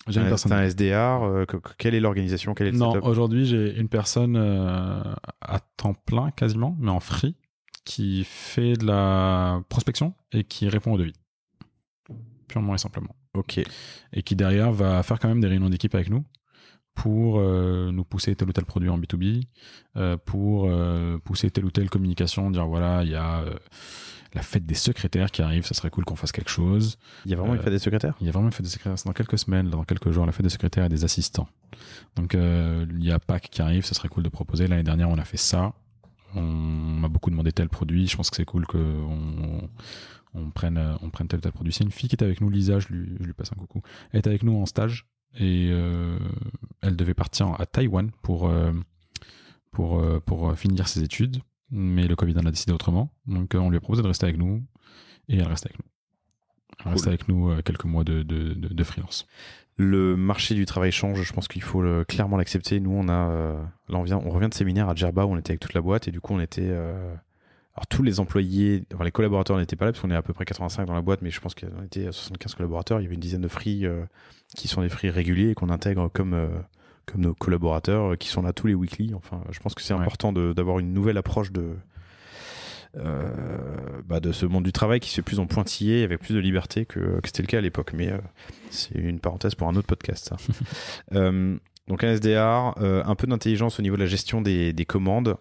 J'ai une personne. C'est un SDR. Quelle est l'organisation? Quel est le setup? Aujourd'hui, j'ai une personne à temps plein quasiment, mais en free, qui fait de la prospection et qui répond aux devis. Purement et simplement. Ok. Et qui derrière va faire quand même des réunions d'équipe avec nous pour nous pousser tel ou tel produit en B2B, pour pousser telle ou telle communication, dire voilà, il y a la fête des secrétaires qui arrive, ça serait cool qu'on fasse quelque chose. Il y a vraiment une fête des secrétaires? Il y a vraiment une fête des secrétaires, c'est dans quelques semaines, dans quelques jours, la fête des secrétaires et des assistants. Donc il y a Pâques qui arrive, ça serait cool de proposer. L'année dernière, on a fait ça. On m'a beaucoup demandé tel produit, je pense que c'est cool qu'on prenne tel ou tel produit. C'est une fille qui était avec nous, Lisa, je lui passe un coucou. Elle est avec nous en stage et elle devait partir à Taïwan pour finir ses études. Mais le Covid en a décidé autrement. Donc on lui a proposé de rester avec nous et elle reste avec nous. Elle reste avec nous quelques mois de freelance. Le marché du travail change, je pense qu'il faut clairement l'accepter. Nous, on revient de séminaire à Djerba où on était avec toute la boîte et du coup on était Alors tous les employés, enfin les collaborateurs n'étaient pas là parce qu'on est à peu près 85 dans la boîte, mais je pense qu'on était à 75 collaborateurs. Il y avait une dizaine de free qui sont des free réguliers et qu'on intègre comme nos collaborateurs qui sont là tous les weekly. Enfin, je pense que c'est important d'avoir une nouvelle approche de ce monde du travail qui se fait plus en pointillé avec plus de liberté que c'était le cas à l'époque. Mais c'est une parenthèse pour un autre podcast, ça. Donc un SDR, un peu d'intelligence au niveau de la gestion des commandes,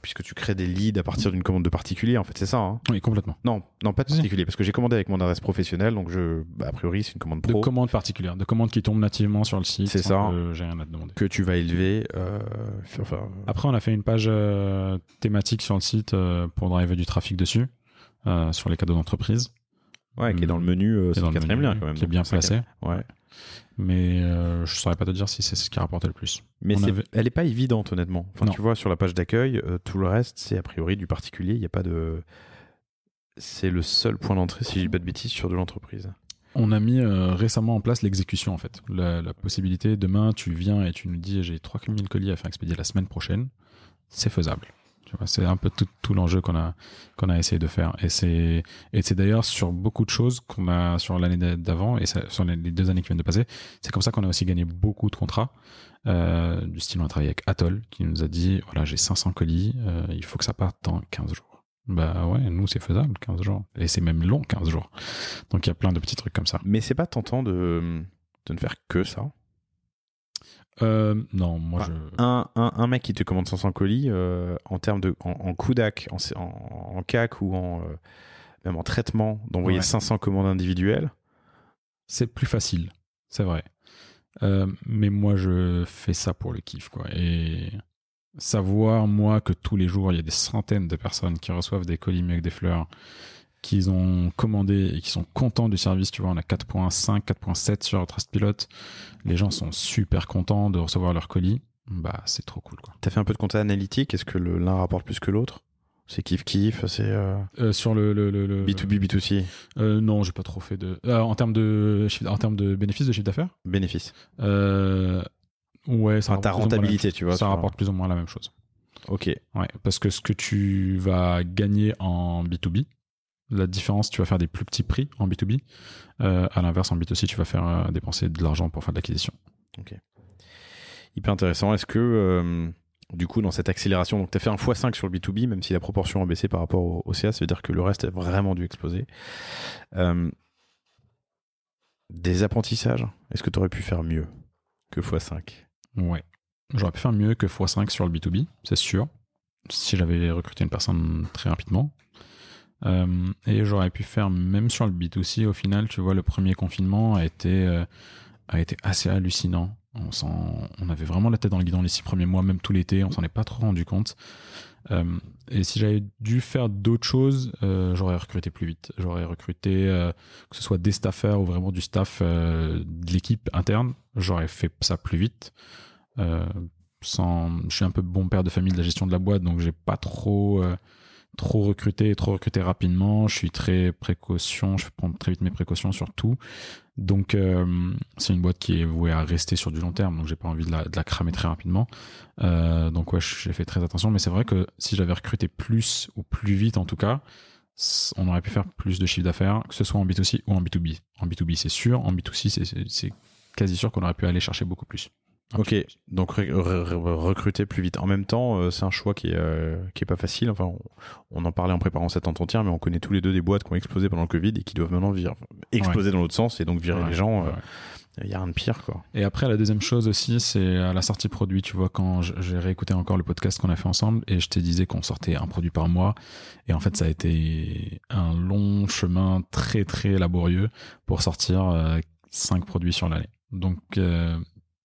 puisque tu crées des leads à partir d'une commande de particulier, en fait, c'est ça, hein? Oui, complètement. Non, pas de particulier, parce que j'ai commandé avec mon adresse professionnelle, donc a priori c'est une commande pro. De commandes particulières, de commandes qui tombent nativement sur le site. C'est ça. J'ai rien à te demander. Que tu vas élever. Après, on a fait une page thématique sur le site pour driver du trafic dessus, sur les cadeaux d'entreprise. Ouais, qui est dans le menu, c'est le 4e lien quand même. Qui est bien placé. Ouais. Mais je saurais pas te dire si c'est ce qui a rapporté le plus. Mais elle est pas évidente, honnêtement. Enfin, tu vois, sur la page d'accueil, tout le reste, c'est a priori du particulier. Il y a pas de. C'est le seul point d'entrée, si je dis pas de bêtises, sur de l'entreprise. On a mis récemment en place l'exécution, en fait. La possibilité, demain, tu viens et tu nous dis j'ai 3000 colis à faire expédier la semaine prochaine. C'est faisable. Tu vois, c'est un peu tout l'enjeu qu'on a essayé de faire. Et c'est d'ailleurs sur beaucoup de choses qu'on a sur l'année d'avant et sur les 2 années qui viennent de passer. C'est comme ça qu'on a aussi gagné beaucoup de contrats. Du style, on a travaillé avec Atoll qui nous a dit voilà, j'ai 500 colis, il faut que ça parte dans 15 jours. Bah ouais, nous c'est faisable, 15 jours. Et c'est même long, 15 jours. Donc il y a plein de petits trucs comme ça. Mais c'est pas tentant de ne faire que ça? Non, moi un mec qui te commande 500 colis en termes de en CUDAC, en CAC ou même en traitement d'envoyer 500 commandes individuelles, c'est plus facile, c'est vrai. Mais moi je fais ça pour le kiff, quoi. Et savoir moi que tous les jours il y a des centaines de personnes qui reçoivent des colis avec des fleurs qu'ils ont commandé et qui sont contents du service, tu vois, on a 4.5, 4.7 sur Trustpilot. Les gens sont super contents de recevoir leur colis. Bah, c'est trop cool, quoi. T'as fait un peu de compta analytique. Est-ce que l'un rapporte plus que l'autre? C'est kiff, c'est sur le B2B, B2C. Non, j'ai pas trop fait de en termes de bénéfices de chiffre d'affaires. Bénéfices. Ouais, ça. Ta rentabilité, tu vois. Ça rapporte plus ou moins la même chose. Ok. Ouais, parce que ce que tu vas gagner en B2B, la différence, tu vas faire des plus petits prix en B2B. À l'inverse, en B2C, tu vas faire dépenser de l'argent pour faire de l'acquisition. Ok. Hyper intéressant. Est-ce que, du coup, dans cette accélération, donc tu as fait un x5 sur le B2B, même si la proportion a baissé par rapport au CA, ça veut dire que le reste a vraiment dû exploser. Des apprentissages, est-ce que tu aurais pu faire mieux que x5? Ouais. J'aurais pu faire mieux que x5 sur le B2B, c'est sûr. Si j'avais recruté une personne très rapidement. Et j'aurais pu faire même sur le B2C. Au final, tu vois, le premier confinement a été assez hallucinant. On avait vraiment la tête dans le guidon les 6 premiers mois, même tout l'été, on s'en est pas trop rendu compte. Et si j'avais dû faire d'autres choses, j'aurais recruté plus vite. J'aurais recruté, que ce soit des staffers ou vraiment du staff de l'équipe interne, j'aurais fait ça plus vite. Je suis un peu bon père de famille de la gestion de la boîte, donc j'ai pas trop recruté rapidement. Je suis très précaution, je prends très vite mes précautions sur tout. Donc c'est une boîte qui est vouée à rester sur du long terme, donc j'ai pas envie de la cramer très rapidement. Donc ouais, j'ai fait très attention, mais c'est vrai que si j'avais recruté plus ou plus vite en tout cas, on aurait pu faire plus de chiffre d'affaires, que ce soit en B2C ou en B2B. En B2B c'est sûr, en B2C c'est quasi sûr qu'on aurait pu aller chercher beaucoup plus. Ok, donc recruter plus vite. En même temps, c'est un choix qui est pas facile. Enfin, on en parlait en préparant cet entretien, mais on connaît tous les deux des boîtes qui ont explosé pendant le Covid et qui doivent maintenant exploser dans l'autre sens et donc virer les gens. Il y a rien de pire, quoi. Et après, la deuxième chose aussi, c'est à la sortie produit. Tu vois, quand j'ai réécouté encore le podcast qu'on a fait ensemble et je te disais qu'on sortait un produit par mois. Et en fait, ça a été un long chemin très, très laborieux pour sortir 5 produits sur l'année. Donc,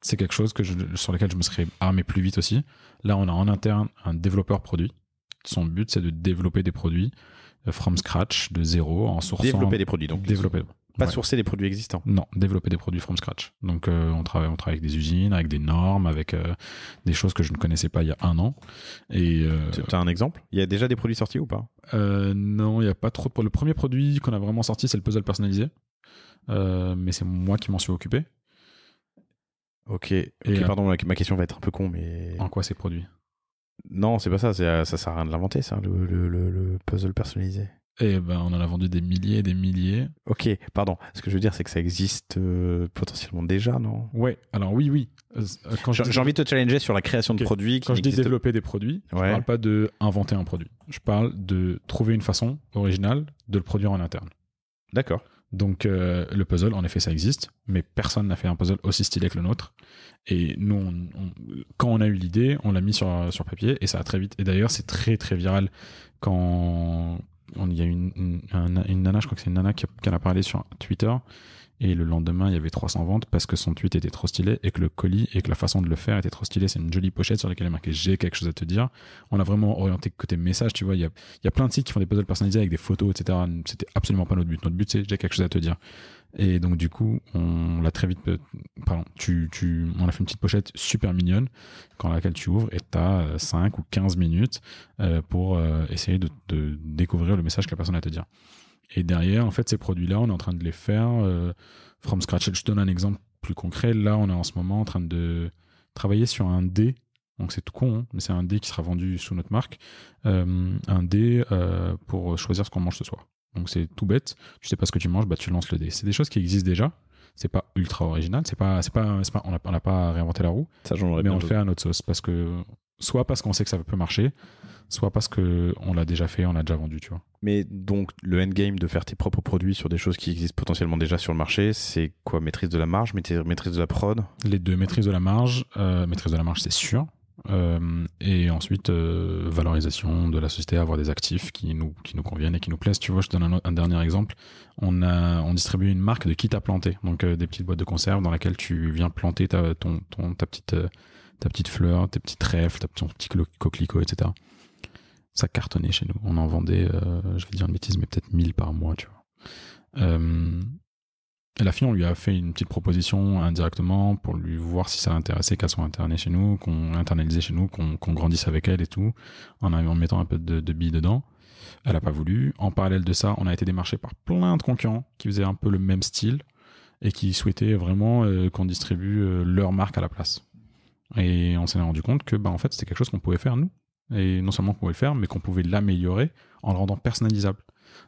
c'est quelque chose sur lequel je me serais armé plus vite aussi. Là, on a en interne un développeur produit. Son but, c'est de développer des produits from scratch, de zéro, en sourçant. Développer des produits, donc. Pas sourcer des produits existants. Non, développer des produits from scratch. Donc, on travaille avec des usines, avec des normes, avec des choses que je ne connaissais pas il y a 1 an. Et tu as un exemple? Il y a déjà des produits sortis ou pas? Non, il n'y a pas trop. Le premier produit qu'on a vraiment sorti, c'est le puzzle personnalisé. Mais c'est moi qui m'en suis occupé. Ok, pardon, ma question va être un peu con, mais... En quoi c'est produit? Non, c'est pas ça. Ça sert à rien de l'inventer, ça, le puzzle personnalisé. Et ben, on en a vendu des milliers et des milliers. Ok, pardon. Ce que je veux dire, c'est que ça existe potentiellement déjà, non? Ouais, alors oui. J'ai envie de te challenger sur la création de produits. Quand je dis développer des produits, je parle pas de inventer un produit. Je parle de trouver une façon originale de le produire en interne. D'accord. Donc le puzzle, en effet, ça existe, mais personne n'a fait un puzzle aussi stylé que le nôtre. Et nous, quand on a eu l'idée, on l'a mis sur papier et ça a très vite. Et d'ailleurs, c'est très très viral quand il y a une nana, je crois que c'est une nana qui en a parlé sur Twitter. Et le lendemain, il y avait 300 ventes parce que son tweet était trop stylé et que le colis et que la façon de le faire était trop stylé. C'est une jolie pochette sur laquelle il est marqué « J'ai quelque chose à te dire ». On a vraiment orienté côté message, tu vois. Il y a plein de sites qui font des puzzles personnalisés avec des photos, etc. C'était absolument pas notre but. Notre but, c'est « J'ai quelque chose à te dire ». Et donc, du coup, on l'a très vite... Pardon, on a fait une petite pochette super mignonne dans laquelle tu ouvres et tu as 5 ou 15 minutes pour essayer de découvrir le message que la personne a à te dire. Et derrière, en fait, ces produits-là, on est en train de les faire from scratch. Je te donne un exemple plus concret. Là, on est en ce moment en train de travailler sur un dé. Donc, c'est tout con, hein, mais c'est un dé qui sera vendu sous notre marque. Un dé pour choisir ce qu'on mange ce soir. Donc, c'est tout bête. Tu sais pas ce que tu manges, bah, tu lances le dé. C'est des choses qui existent déjà. C'est pas ultra original. On n'a pas réinventé la roue. Ça, mais on le fait à notre sauce. Soit parce qu'on sait que ça peut marcher, soit parce qu'on l'a déjà fait, on l'a déjà vendu, tu vois. Mais donc, le endgame de faire tes propres produits sur des choses qui existent potentiellement déjà sur le marché, c'est quoi? Maîtrise de la marge, maîtrise de la prod? Les deux, maîtrise de la marge, c'est sûr. Et ensuite, valorisation de la société, avoir des actifs qui nous conviennent et qui nous plaisent. Tu vois, je te donne un dernier exemple. On distribue une marque de kit à planter, donc des petites boîtes de conserve dans laquelle tu viens planter ta petite fleur, tes petits trèfles, ton petit coquelicot, etc. Ça cartonnait chez nous. On en vendait, je vais dire une bêtise, mais peut-être 1000 par mois, tu vois. Et la fille, on lui a fait une petite proposition indirectement pour lui voir si ça l'intéressait qu'elle soit internée chez nous, qu'on internalisait chez nous, qu'on grandisse avec elle et tout, en mettant un peu de billes dedans. Elle n'a pas voulu. En parallèle de ça, on a été démarché par plein de concurrents qui faisaient un peu le même style et qui souhaitaient vraiment qu'on distribue leur marque à la place. Et on s'est rendu compte que en fait, c'était quelque chose qu'on pouvait faire nous. Et non seulement qu'on pouvait le faire, mais qu'on pouvait l'améliorer en le rendant personnalisable.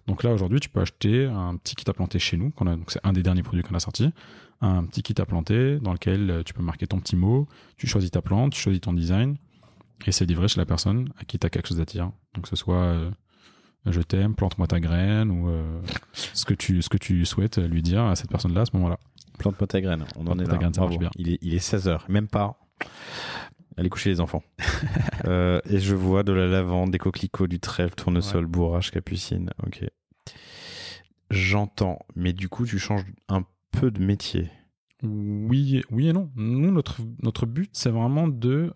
Donc là, aujourd'hui, tu peux acheter un petit kit à planter chez nous. Donc c'est un des derniers produits qu'on a sorti. Un petit kit à planter dans lequel tu peux marquer ton petit mot. Tu choisis ta plante, tu choisis ton design. Et c'est livré chez la personne à qui tu as quelque chose à dire. Donc que ce soit je t'aime, plante-moi ta graine ou ce que tu souhaites lui dire à cette personne-là à ce moment-là. Plante-moi ta graine. On en est là. Graine, ça marche bien. Il est 16h. Même pas. Allez coucher les enfants. Et je vois de la lavande, des coquelicots, du trèfle, tournesol, bourrache, capucine. Ok. J'entends. Mais du coup, tu changes un peu de métier. Oui et non. Nous, notre but, c'est vraiment de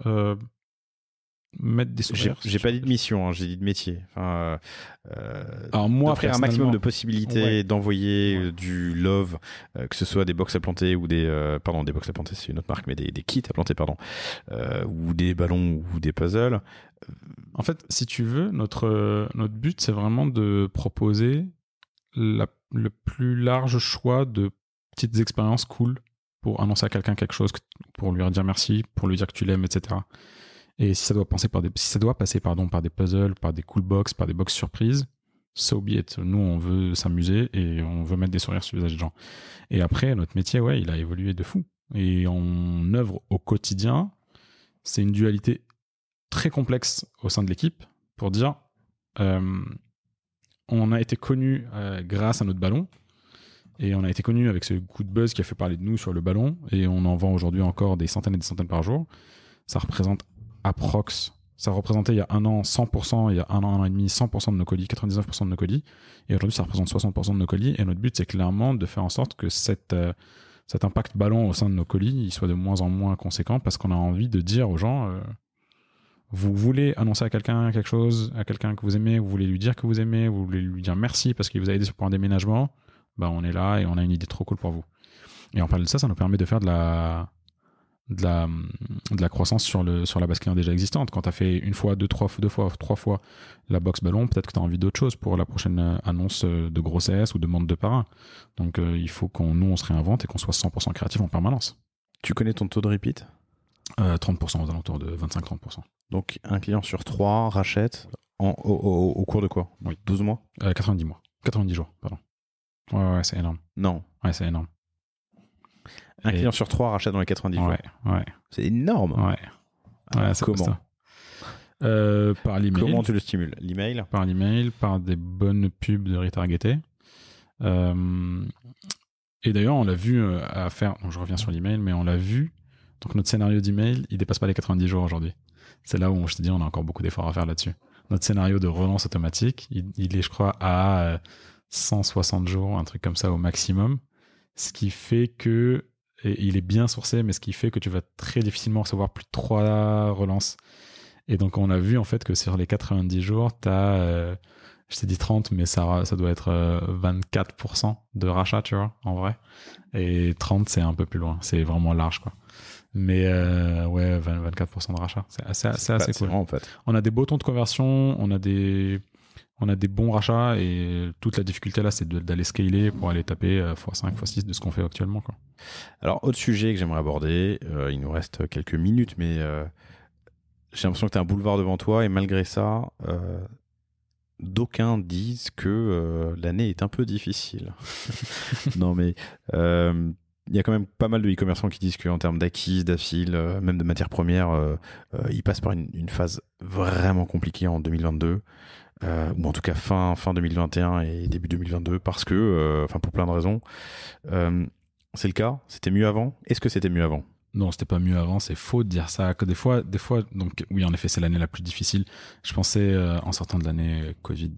mettre des sourires. J'ai pas dit de mission, j'ai dit de métier. Enfin, alors moi, d'offrir un maximum de possibilités d'envoyer du love, que ce soit des box à planter ou des box à planter, c'est une autre marque, mais des kits à planter, ou des ballons ou des puzzles. En fait, si tu veux, notre but, c'est vraiment de proposer le plus large choix de petites expériences cool pour annoncer à quelqu'un quelque chose, pour lui dire merci, pour lui dire que tu l'aimes, etc. Et si ça doit passer par des puzzles, par des cool box, par des box surprises, so be it. Nous, on veut s'amuser et on veut mettre des sourires sur les visages des gens. Et après, notre métier, il a évolué de fou. Et on œuvre au quotidien. C'est une dualité très complexe au sein de l'équipe pour dire on a été connu grâce à notre ballon. Et on a été connu avec ce coup de buzz qui a fait parler de nous sur le ballon. Et on en vend aujourd'hui encore des centaines et des centaines par jour. Ça représentait il y a un an 100%, il y a un an et demi 100% de nos colis, 99% de nos colis. Et aujourd'hui, ça représente 60% de nos colis. Et notre but, c'est clairement de faire en sorte que cet impact ballon au sein de nos colis, il soit de moins en moins conséquent parce qu'on a envie de dire aux gens, vous voulez annoncer à quelqu'un quelque chose, à quelqu'un que vous aimez, vous voulez lui dire que vous aimez, vous voulez lui dire merci parce qu'il vous a aidé pour un déménagement, on est là et on a une idée trop cool pour vous. Et en parlant de ça, ça nous permet de faire de la croissance sur la base client déjà existante. Quand tu as fait une fois, trois fois la box ballon, peut-être que tu as envie d'autre chose pour la prochaine annonce de grossesse ou de demande de parrain. Donc il faut qu'on se réinvente et qu'on soit 100% créatif en permanence. Tu connais ton taux de repeat? 30%, aux alentours de 25-30%. Donc, un client sur 3 rachète au cours de quoi? Oui. 12 mois? 90 mois. 90 jours, pardon. Ouais, c'est énorme. Non. Ouais, c'est énorme. Un client sur 3 rachète dans les 90 jours. Ouais. C'est énorme. Ouais. C'est comment? Par l'email. Comment tu le stimules? L'email? Par l'email, par des bonnes pubs de retargeté. Et d'ailleurs, on l'a vu à faire. Bon, je reviens sur l'email, mais on l'a vu. Donc, notre scénario d'email, il dépasse pas les 90 jours aujourd'hui. C'est là où je te dis, on a encore beaucoup d'efforts à faire là-dessus. Notre scénario de relance automatique, il est, je crois, à 160 jours, un truc comme ça au maximum. Ce qui fait que, et il est bien sourcé, mais ce qui fait que tu vas très difficilement recevoir plus de 3 relances. Et donc, on a vu en fait que sur les 90 jours, tu as, je t'ai dit 30, mais ça doit être 24% de rachat, tu vois, en vrai. Et 30, c'est un peu plus loin. C'est vraiment large, quoi. Mais ouais, 24% de rachat. C'est assez cool. Vrai, en fait. On a des beaux taux de conversion, on a des bons rachats, et toute la difficulté là, c'est d'aller scaler pour aller taper x5, x6 de ce qu'on fait actuellement, quoi. Alors, autre sujet que j'aimerais aborder, il nous reste quelques minutes, mais j'ai l'impression que tu as un boulevard devant toi, et malgré ça, d'aucuns disent que l'année est un peu difficile. Non, mais il y a quand même pas mal de e-commerçants qui disent qu'en termes d'acquise, d'affil, même de matières premières, ils passent par une phase vraiment compliquée en 2022. Ou en tout cas fin 2021 et début 2022, parce que, pour plein de raisons. C'est le cas? C'était mieux avant? Est-ce que c'était mieux avant? Non, c'était pas mieux avant, c'est faux de dire ça. Que des fois, donc oui, en effet, c'est l'année la plus difficile. Je pensais, en sortant de l'année Covid,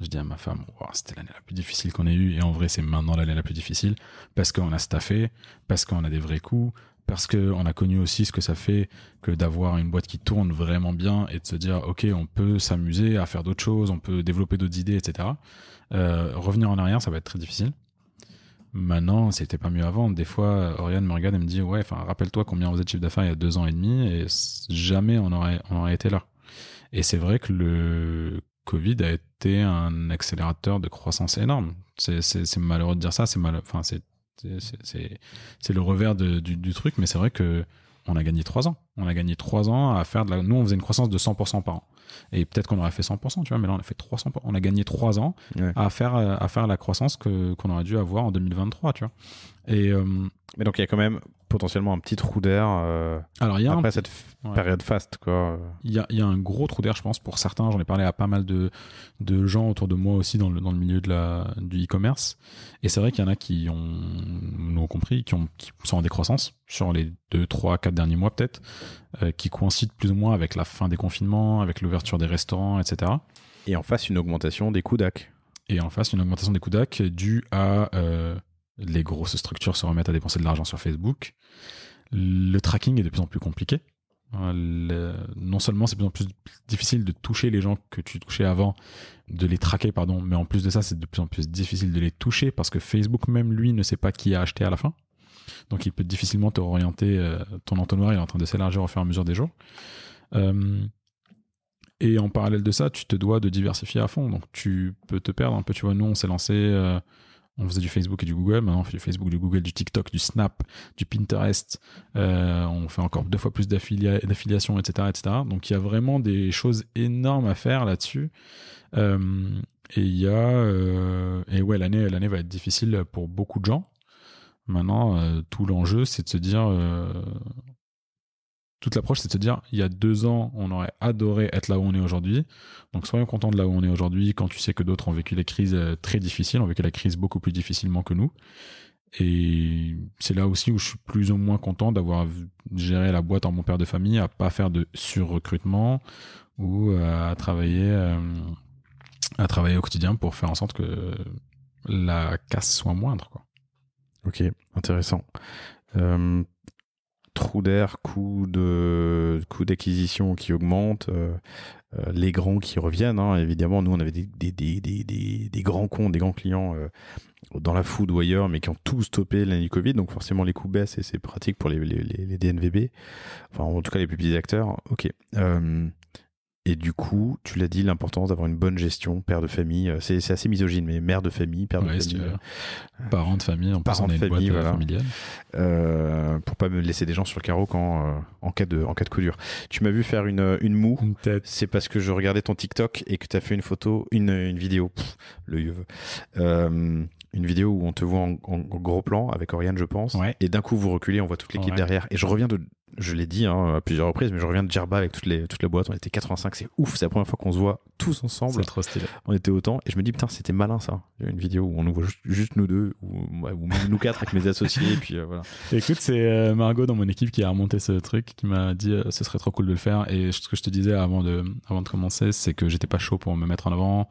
je dis à ma femme, wow, c'était l'année la plus difficile qu'on ait eue, et en vrai, c'est maintenant l'année la plus difficile, parce qu'on a staffé, parce qu'on a des vrais coûts, parce qu'on a connu aussi ce que ça fait que d'avoir une boîte qui tourne vraiment bien, et de se dire, ok, on peut s'amuser à faire d'autres choses, on peut développer d'autres idées, etc. Revenir en arrière, ça va être très difficile. Maintenant, c'était pas mieux avant. Des fois, Oriane me regarde et me dit, ouais, rappelle-toi combien on faisait de chiffre d'affaires il y a 2 ans et demi, et jamais on aurait été là. Et c'est vrai que le Covid a été un accélérateur de croissance énorme. C'est malheureux de dire ça, c'est le revers du truc, mais c'est vrai que on a gagné 3 ans. On a gagné 3 ans à faire nous, on faisait une croissance de 100% par an. Et peut-être qu'on aurait fait 100%, tu vois, mais là, on a fait 300%. On a gagné 3 ans à faire la croissance qu'on aurait dû avoir en 2023, tu vois. Et, mais donc, il y a quand même potentiellement un petit trou d'air après cette période faste, quoi. Il y a un gros trou d'air, je pense, pour certains. J'en ai parlé à pas mal de gens autour de moi aussi dans le milieu du e-commerce. Et c'est vrai qu'il y en a qui nous ont compris, qui sont en décroissance sur les 2, 3, 4 derniers mois peut-être, qui coïncident plus ou moins avec la fin des confinements, avec l'ouverture des restaurants, etc. Et en face, une augmentation des coûts DAC. Due à les grosses structures se remettent à dépenser de l'argent sur Facebook. Le tracking est de plus en plus compliqué. Non seulement c'est de plus en plus difficile de toucher les gens que tu touchais avant, de les traquer, pardon, mais en plus de ça, c'est de plus en plus difficile de les toucher parce que Facebook même, lui, ne sait pas qui a acheté à la fin. Donc il peut difficilement te réorienter. Ton entonnoir est en train de s'élargir au fur et à mesure des jours. Et en parallèle de ça, tu te dois de diversifier à fond. Donc tu peux te perdre un peu. Tu vois, nous, on s'est lancé... on faisait du Facebook et du Google. Maintenant, on fait du Facebook, du Google, du TikTok, du Snap, du Pinterest. On fait encore 2 fois plus d'affiliation, etc., etc. Donc, il y a vraiment des choses énormes à faire là-dessus. Et il y a... et ouais, l'année va être difficile pour beaucoup de gens. Maintenant, tout l'enjeu, c'est de se dire... toute l'approche, c'est de se dire, il y a 2 ans, on aurait adoré être là où on est aujourd'hui. Donc, soyons contents de là où on est aujourd'hui quand tu sais que d'autres ont vécu les crises très difficiles, ont vécu la crise beaucoup plus difficilement que nous. Et c'est là aussi où je suis plus ou moins content d'avoir géré la boîte en mon père de famille, à pas faire de sur-recrutement ou à travailler au quotidien pour faire en sorte que la casse soit moindre, quoi. Ok, intéressant. Trou d'air, coût d'acquisition qui augmente, les grands qui reviennent, hein. Évidemment, nous on avait des grands comptes, des grands clients dans la food ou ailleurs, mais qui ont tout stoppé l'année du Covid, donc forcément les coûts baissent et c'est pratique pour les DNVB, enfin en tout cas les plus petits acteurs. Ok. Et du coup, tu l'as dit, l'importance d'avoir une bonne gestion, père de famille, c'est assez misogyne, mais mère de famille, père de famille. Parent de famille, en plus on a une boîte familiale. Pour pas me laisser des gens sur le carreau en cas de coup dur. Tu m'as vu faire une moue, c'est parce que je regardais ton TikTok et que tu as fait une vidéo, le yeux. Une vidéo où on te voit en gros plan avec Oriane, je pense, et d'un coup vous reculez, on voit toute l'équipe derrière. Et je l'ai dit à plusieurs reprises, mais je reviens de Djerba avec toute la boîte. On était 85, c'est ouf, c'est la première fois qu'on se voit tous ensemble. C'est trop stylé. On était autant, et je me dis putain, c'était malin ça. Il y a une vidéo où on nous voit juste nous deux, ou nous quatre avec mes associés, et puis voilà. Écoute, c'est Margot dans mon équipe qui a remonté ce truc, qui m'a dit ce serait trop cool de le faire. Et ce que je te disais avant de commencer, c'est que j'étais pas chaud pour me mettre en avant.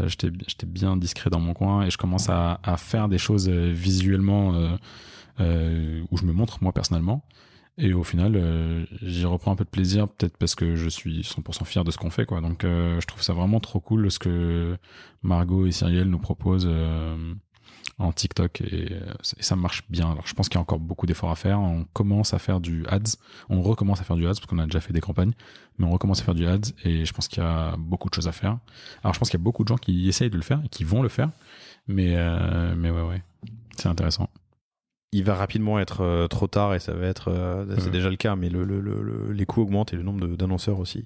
J'étais bien discret dans mon coin et je commence à faire des choses visuellement où je me montre moi personnellement. Et au final, j'y reprends un peu de plaisir, peut-être parce que je suis 100% fier de ce qu'on fait, quoi. Donc, je trouve ça vraiment trop cool ce que Margot et Cyrielle nous proposent en TikTok et ça marche bien. Alors, je pense qu'il y a encore beaucoup d'efforts à faire. On commence à faire du ads. On recommence à faire du ads parce qu'on a déjà fait des campagnes, mais on recommence à faire du ads et je pense qu'il y a beaucoup de choses à faire. Alors, je pense qu'il y a beaucoup de gens qui essayent de le faire et qui vont le faire, mais ouais, c'est intéressant. Il va rapidement être trop tard et ça va être c'est déjà le cas, mais les coûts augmentent et le nombre d'annonceurs aussi.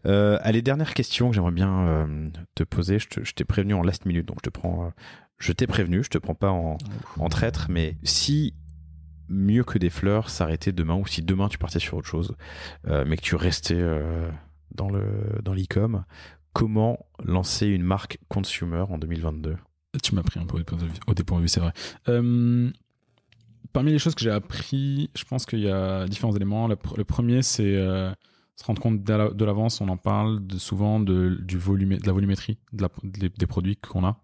Allez, dernière question que j'aimerais bien te poser. Je t'ai prévenu en last minute, donc je t'ai prévenu, je te prends pas en traître, mais si Mieux que des fleurs s'arrêtait demain, ou si demain tu partais sur autre chose, mais que tu restais dans l'e-com, comment lancer une marque consumer en 2022? Tu m'as pris un peu au dépourvu, c'est vrai. Parmi les choses que j'ai appris, je pense qu'il y a différents éléments. Le premier, c'est se rendre compte de l'avance. On en parle souvent de la volumétrie des produits qu'on a.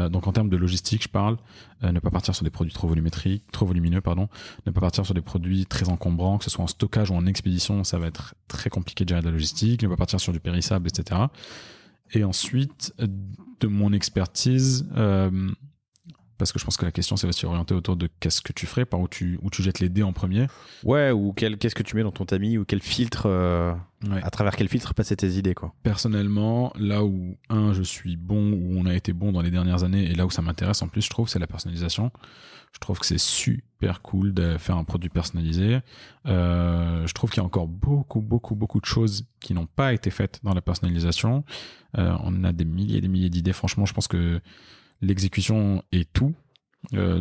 Donc en termes de logistique, je parle, ne pas partir sur des produits trop volumineux, ne pas partir sur des produits très encombrants, que ce soit en stockage ou en expédition, ça va être très compliqué de gérer de la logistique, ne pas partir sur du périssable, etc. Et ensuite, de mon expertise, parce que je pense que la question c'est aussi orientée autour de qu'est-ce que tu ferais, par où tu jettes les dés en premier. Ouais, ou qu'est-ce que tu mets dans ton tamis, ou quel filtre, à travers quel filtre passer tes idées, quoi. Personnellement, là où je suis bon, où on a été bon dans les dernières années, et là où ça m'intéresse en plus, je trouve, c'est la personnalisation. Je trouve que c'est super cool de faire un produit personnalisé. Je trouve qu'il y a encore beaucoup de choses qui n'ont pas été faites dans la personnalisation. On a des milliers d'idées. Franchement, je pense que l'exécution est tout.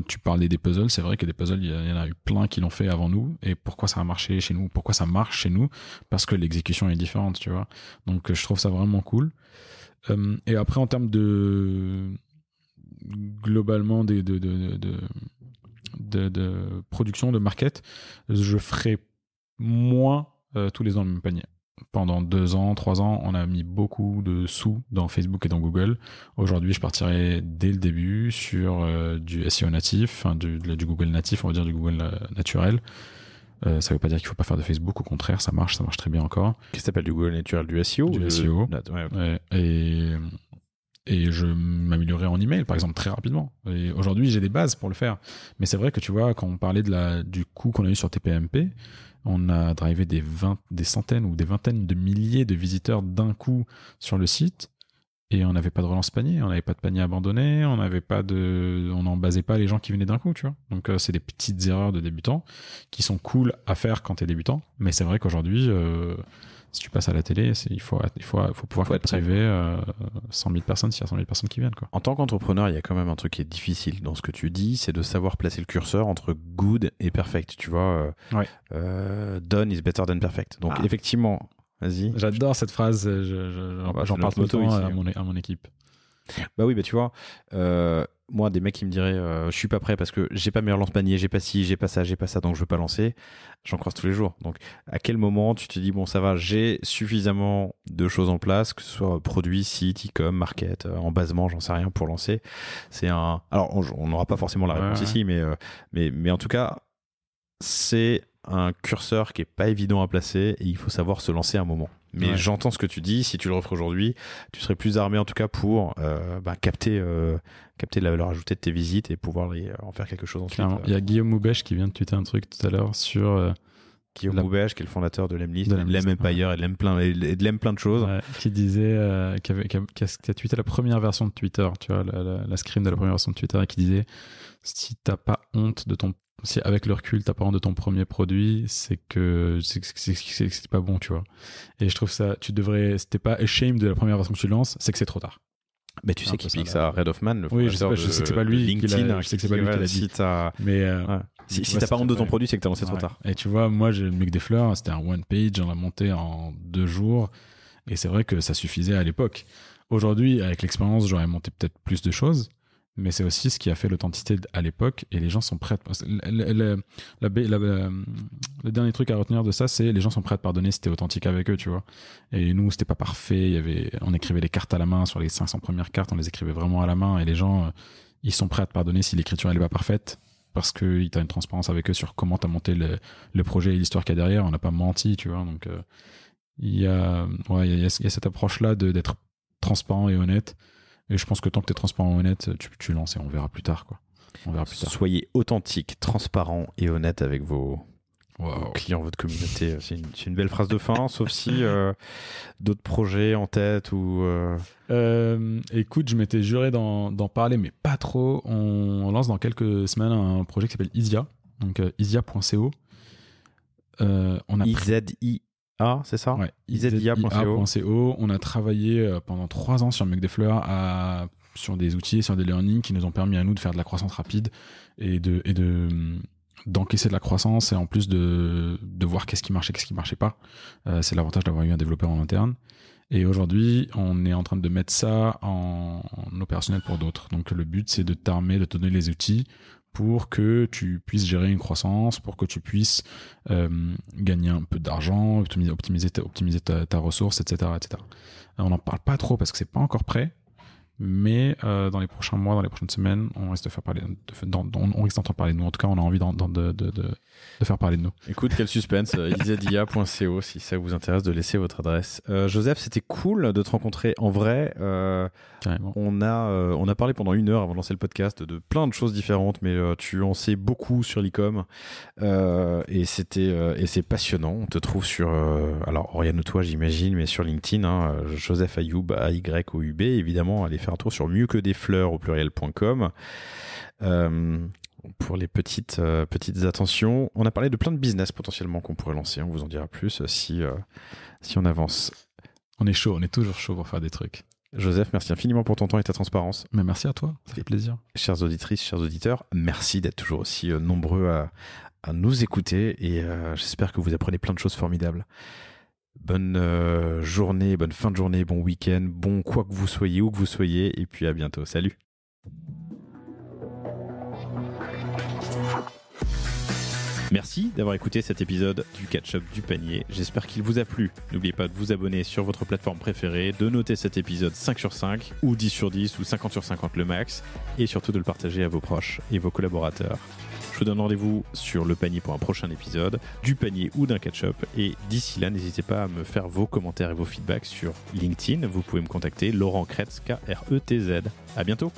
Tu parlais des puzzles, c'est vrai que des puzzles, il y en a eu plein qui l'ont fait avant nous. Et pourquoi ça a marché chez nous? Pourquoi ça marche chez nous? Parce que l'exécution est différente, tu vois. Donc je trouve ça vraiment cool. Et après, en termes de globalement de production, de market, je ferai moins tous les ans le même panier. Pendant 2 ans, 3 ans, on a mis beaucoup de sous dans Facebook et dans Google. Aujourd'hui, je partirai dès le début sur du SEO natif, du Google natif, on va dire du Google naturel. Ça veut pas dire qu'il faut pas faire de Facebook, au contraire, ça marche très bien encore. Qu'est-ce que s'appelle du Google naturel, du SEO? Du SEO. Ouais, okay. Et je m'améliorerai en email, par exemple, très rapidement. Et aujourd'hui, j'ai des bases pour le faire. Mais c'est vrai que tu vois, quand on parlait du coût qu'on a eu sur TPMP, on a drivé des centaines ou des vingtaines de milliers de visiteurs d'un coup sur le site et on n'avait pas de relance panier, on n'avait pas de panier abandonné, on n'en basait pas les gens qui venaient d'un coup, tu vois. Donc c'est des petites erreurs de débutants qui sont cool à faire quand t'es débutant, mais c'est vrai qu'aujourd'hui si tu passes à la télé, il faut pouvoir driver 100 000 personnes s'il y a 100 000 personnes qui viennent, quoi. En tant qu'entrepreneur, il y a quand même un truc qui est difficile dans ce que tu dis, c'est de savoir placer le curseur entre good et perfect. Tu vois, done is better than perfect. Donc effectivement, vas-y. J'adore cette phrase, j'en parle tout le temps à mon équipe. Bah oui, bah tu vois, moi, des mecs qui me diraient je suis pas prêt parce que j'ai pas meilleur lance-panier, j'ai pas ci, j'ai pas ça, donc je veux pas lancer, j'en croise tous les jours. Donc à quel moment tu te dis bon, ça va, j'ai suffisamment de choses en place, que ce soit produit, site, e-com, market, embasement, j'en sais rien, pour lancer. Alors on n'aura pas forcément la réponse ici, mais en tout cas c'est un curseur qui est pas évident à placer et il faut savoir se lancer à un moment. Mais j'entends ce que tu dis, si tu le referais aujourd'hui, tu serais plus armé en tout cas pour capter la valeur ajoutée de tes visites et pouvoir en faire quelque chose ensuite. Il y a Guillaume Moubèche qui vient de tweeter un truc tout à l'heure sur Guillaume Boubèche, qui est le fondateur de Lemlist, de Lem Empire et de Lem plein de choses. Ouais, qui disait, qui a tweeté la première version de Twitter, tu vois, la screen de la première version de Twitter, et qui disait si t'as pas honte de ton. Si avec le recul t'as pas honte de ton premier produit, c'est que c'est pas bon, tu vois. Et je trouve ça, tu devrais, si t'es pas ashamed de la première version que tu lances, c'est que c'est trop tard. Mais tu sais qui pique ça, Reid Hoffman, le oui, je sais que c'est pas lui LinkedIn, je sais que c'est pas lui qui l'a dit. Si t'as pas honte de ton produit, c'est que t'as lancé trop tard. Et tu vois, moi j'ai le Mec des Fleurs, c'était un one page, on l'a monté en 2 jours, et c'est vrai que ça suffisait à l'époque. Aujourd'hui, avec l'expérience, j'aurais monté peut-être plus de choses. Mais c'est aussi ce qui a fait l'authenticité à l'époque, et les gens sont prêts. Le dernier truc à retenir de ça, c'est les gens sont prêts à te pardonner si t'es authentique avec eux, tu vois. Et nous, c'était pas parfait. On écrivait les cartes à la main sur les 500 premières cartes, on les écrivait vraiment à la main, et les gens, ils sont prêts à te pardonner si l'écriture elle est pas parfaite, parce que t'as une transparence avec eux sur comment t'as monté le projet et l'histoire qu'il y a derrière. On n'a pas menti, tu vois. Donc il y a cette approche-là d'être transparent et honnête. Et je pense que tant que tu es transparent et honnête, tu lances et on verra plus tard, quoi. On verra plus tard. Soyez authentique, transparent et honnête avec vos clients, votre communauté. C'est une belle phrase de fin, sauf si d'autres projets en tête ou... Écoute, je m'étais juré d'en parler, mais pas trop. On lance dans quelques semaines un projet qui s'appelle Isia, donc isia.co. IZIA, c'est ça? Ouais, IZIA.co. On a travaillé pendant 3 ans sur le Mec des Fleurs sur des outils et sur des learnings qui nous ont permis à nous de faire de la croissance rapide et d'encaisser de la croissance, et en plus de voir qu'est-ce qui marchait, qu'est-ce qui marchait pas. C'est l'avantage d'avoir eu un développeur en interne. Et aujourd'hui, on est en train de mettre ça en opérationnel pour d'autres. Donc le but, c'est de t'armer, de te donner les outils pour que tu puisses gérer une croissance, pour que tu puisses gagner un peu d'argent, optimiser ta ressource, etc., etc. On n'en parle pas trop parce que c'est pas encore prêt, mais dans les prochains mois, dans les prochaines semaines, on risque de faire parler, on risque d'entendre parler de nous. En tout cas, on a envie de faire parler de nous. Écoute, quel suspense. izadia.co, si ça vous intéresse, de laisser votre adresse. Joseph, c'était cool de te rencontrer en vrai. On a parlé pendant 1 heure avant de lancer le podcast de plein de choses différentes, mais tu en sais beaucoup sur l'e-com, et c'est passionnant. On te trouve sur alors Oriane Toi, j'imagine, mais sur LinkedIn, Joseph Ayoub, AYOUB, évidemment. Allez faire un tour sur mieuxquedesfleurs au pluriel.com. Pour les petites attentions, on a parlé de plein de business potentiellement qu'on pourrait lancer. On vous en dira plus si on avance. On est chaud, on est toujours chaud pour faire des trucs. Joseph, merci infiniment pour ton temps et ta transparence. Mais merci à toi, ça fait plaisir. Chères auditrices, chers auditeurs, merci d'être toujours aussi nombreux à nous écouter, et j'espère que vous apprenez plein de choses formidables. Bonne journée, bonne fin de journée, bon week-end, bon quoi que vous soyez, où que vous soyez, et puis à bientôt. Salut. Merci d'avoir écouté cet épisode du Catch-up du panier. J'espère qu'il vous a plu. N'oubliez pas de vous abonner sur votre plateforme préférée, de noter cet épisode 5 sur 5 ou 10 sur 10 ou 50 sur 50 le max, et surtout de le partager à vos proches et vos collaborateurs. Je vous donne rendez-vous sur le panier pour un prochain épisode, du panier ou d'un catch-up. Et d'ici là, n'hésitez pas à me faire vos commentaires et vos feedbacks sur LinkedIn. Vous pouvez me contacter, Laurent Kretz, Kretz. À bientôt.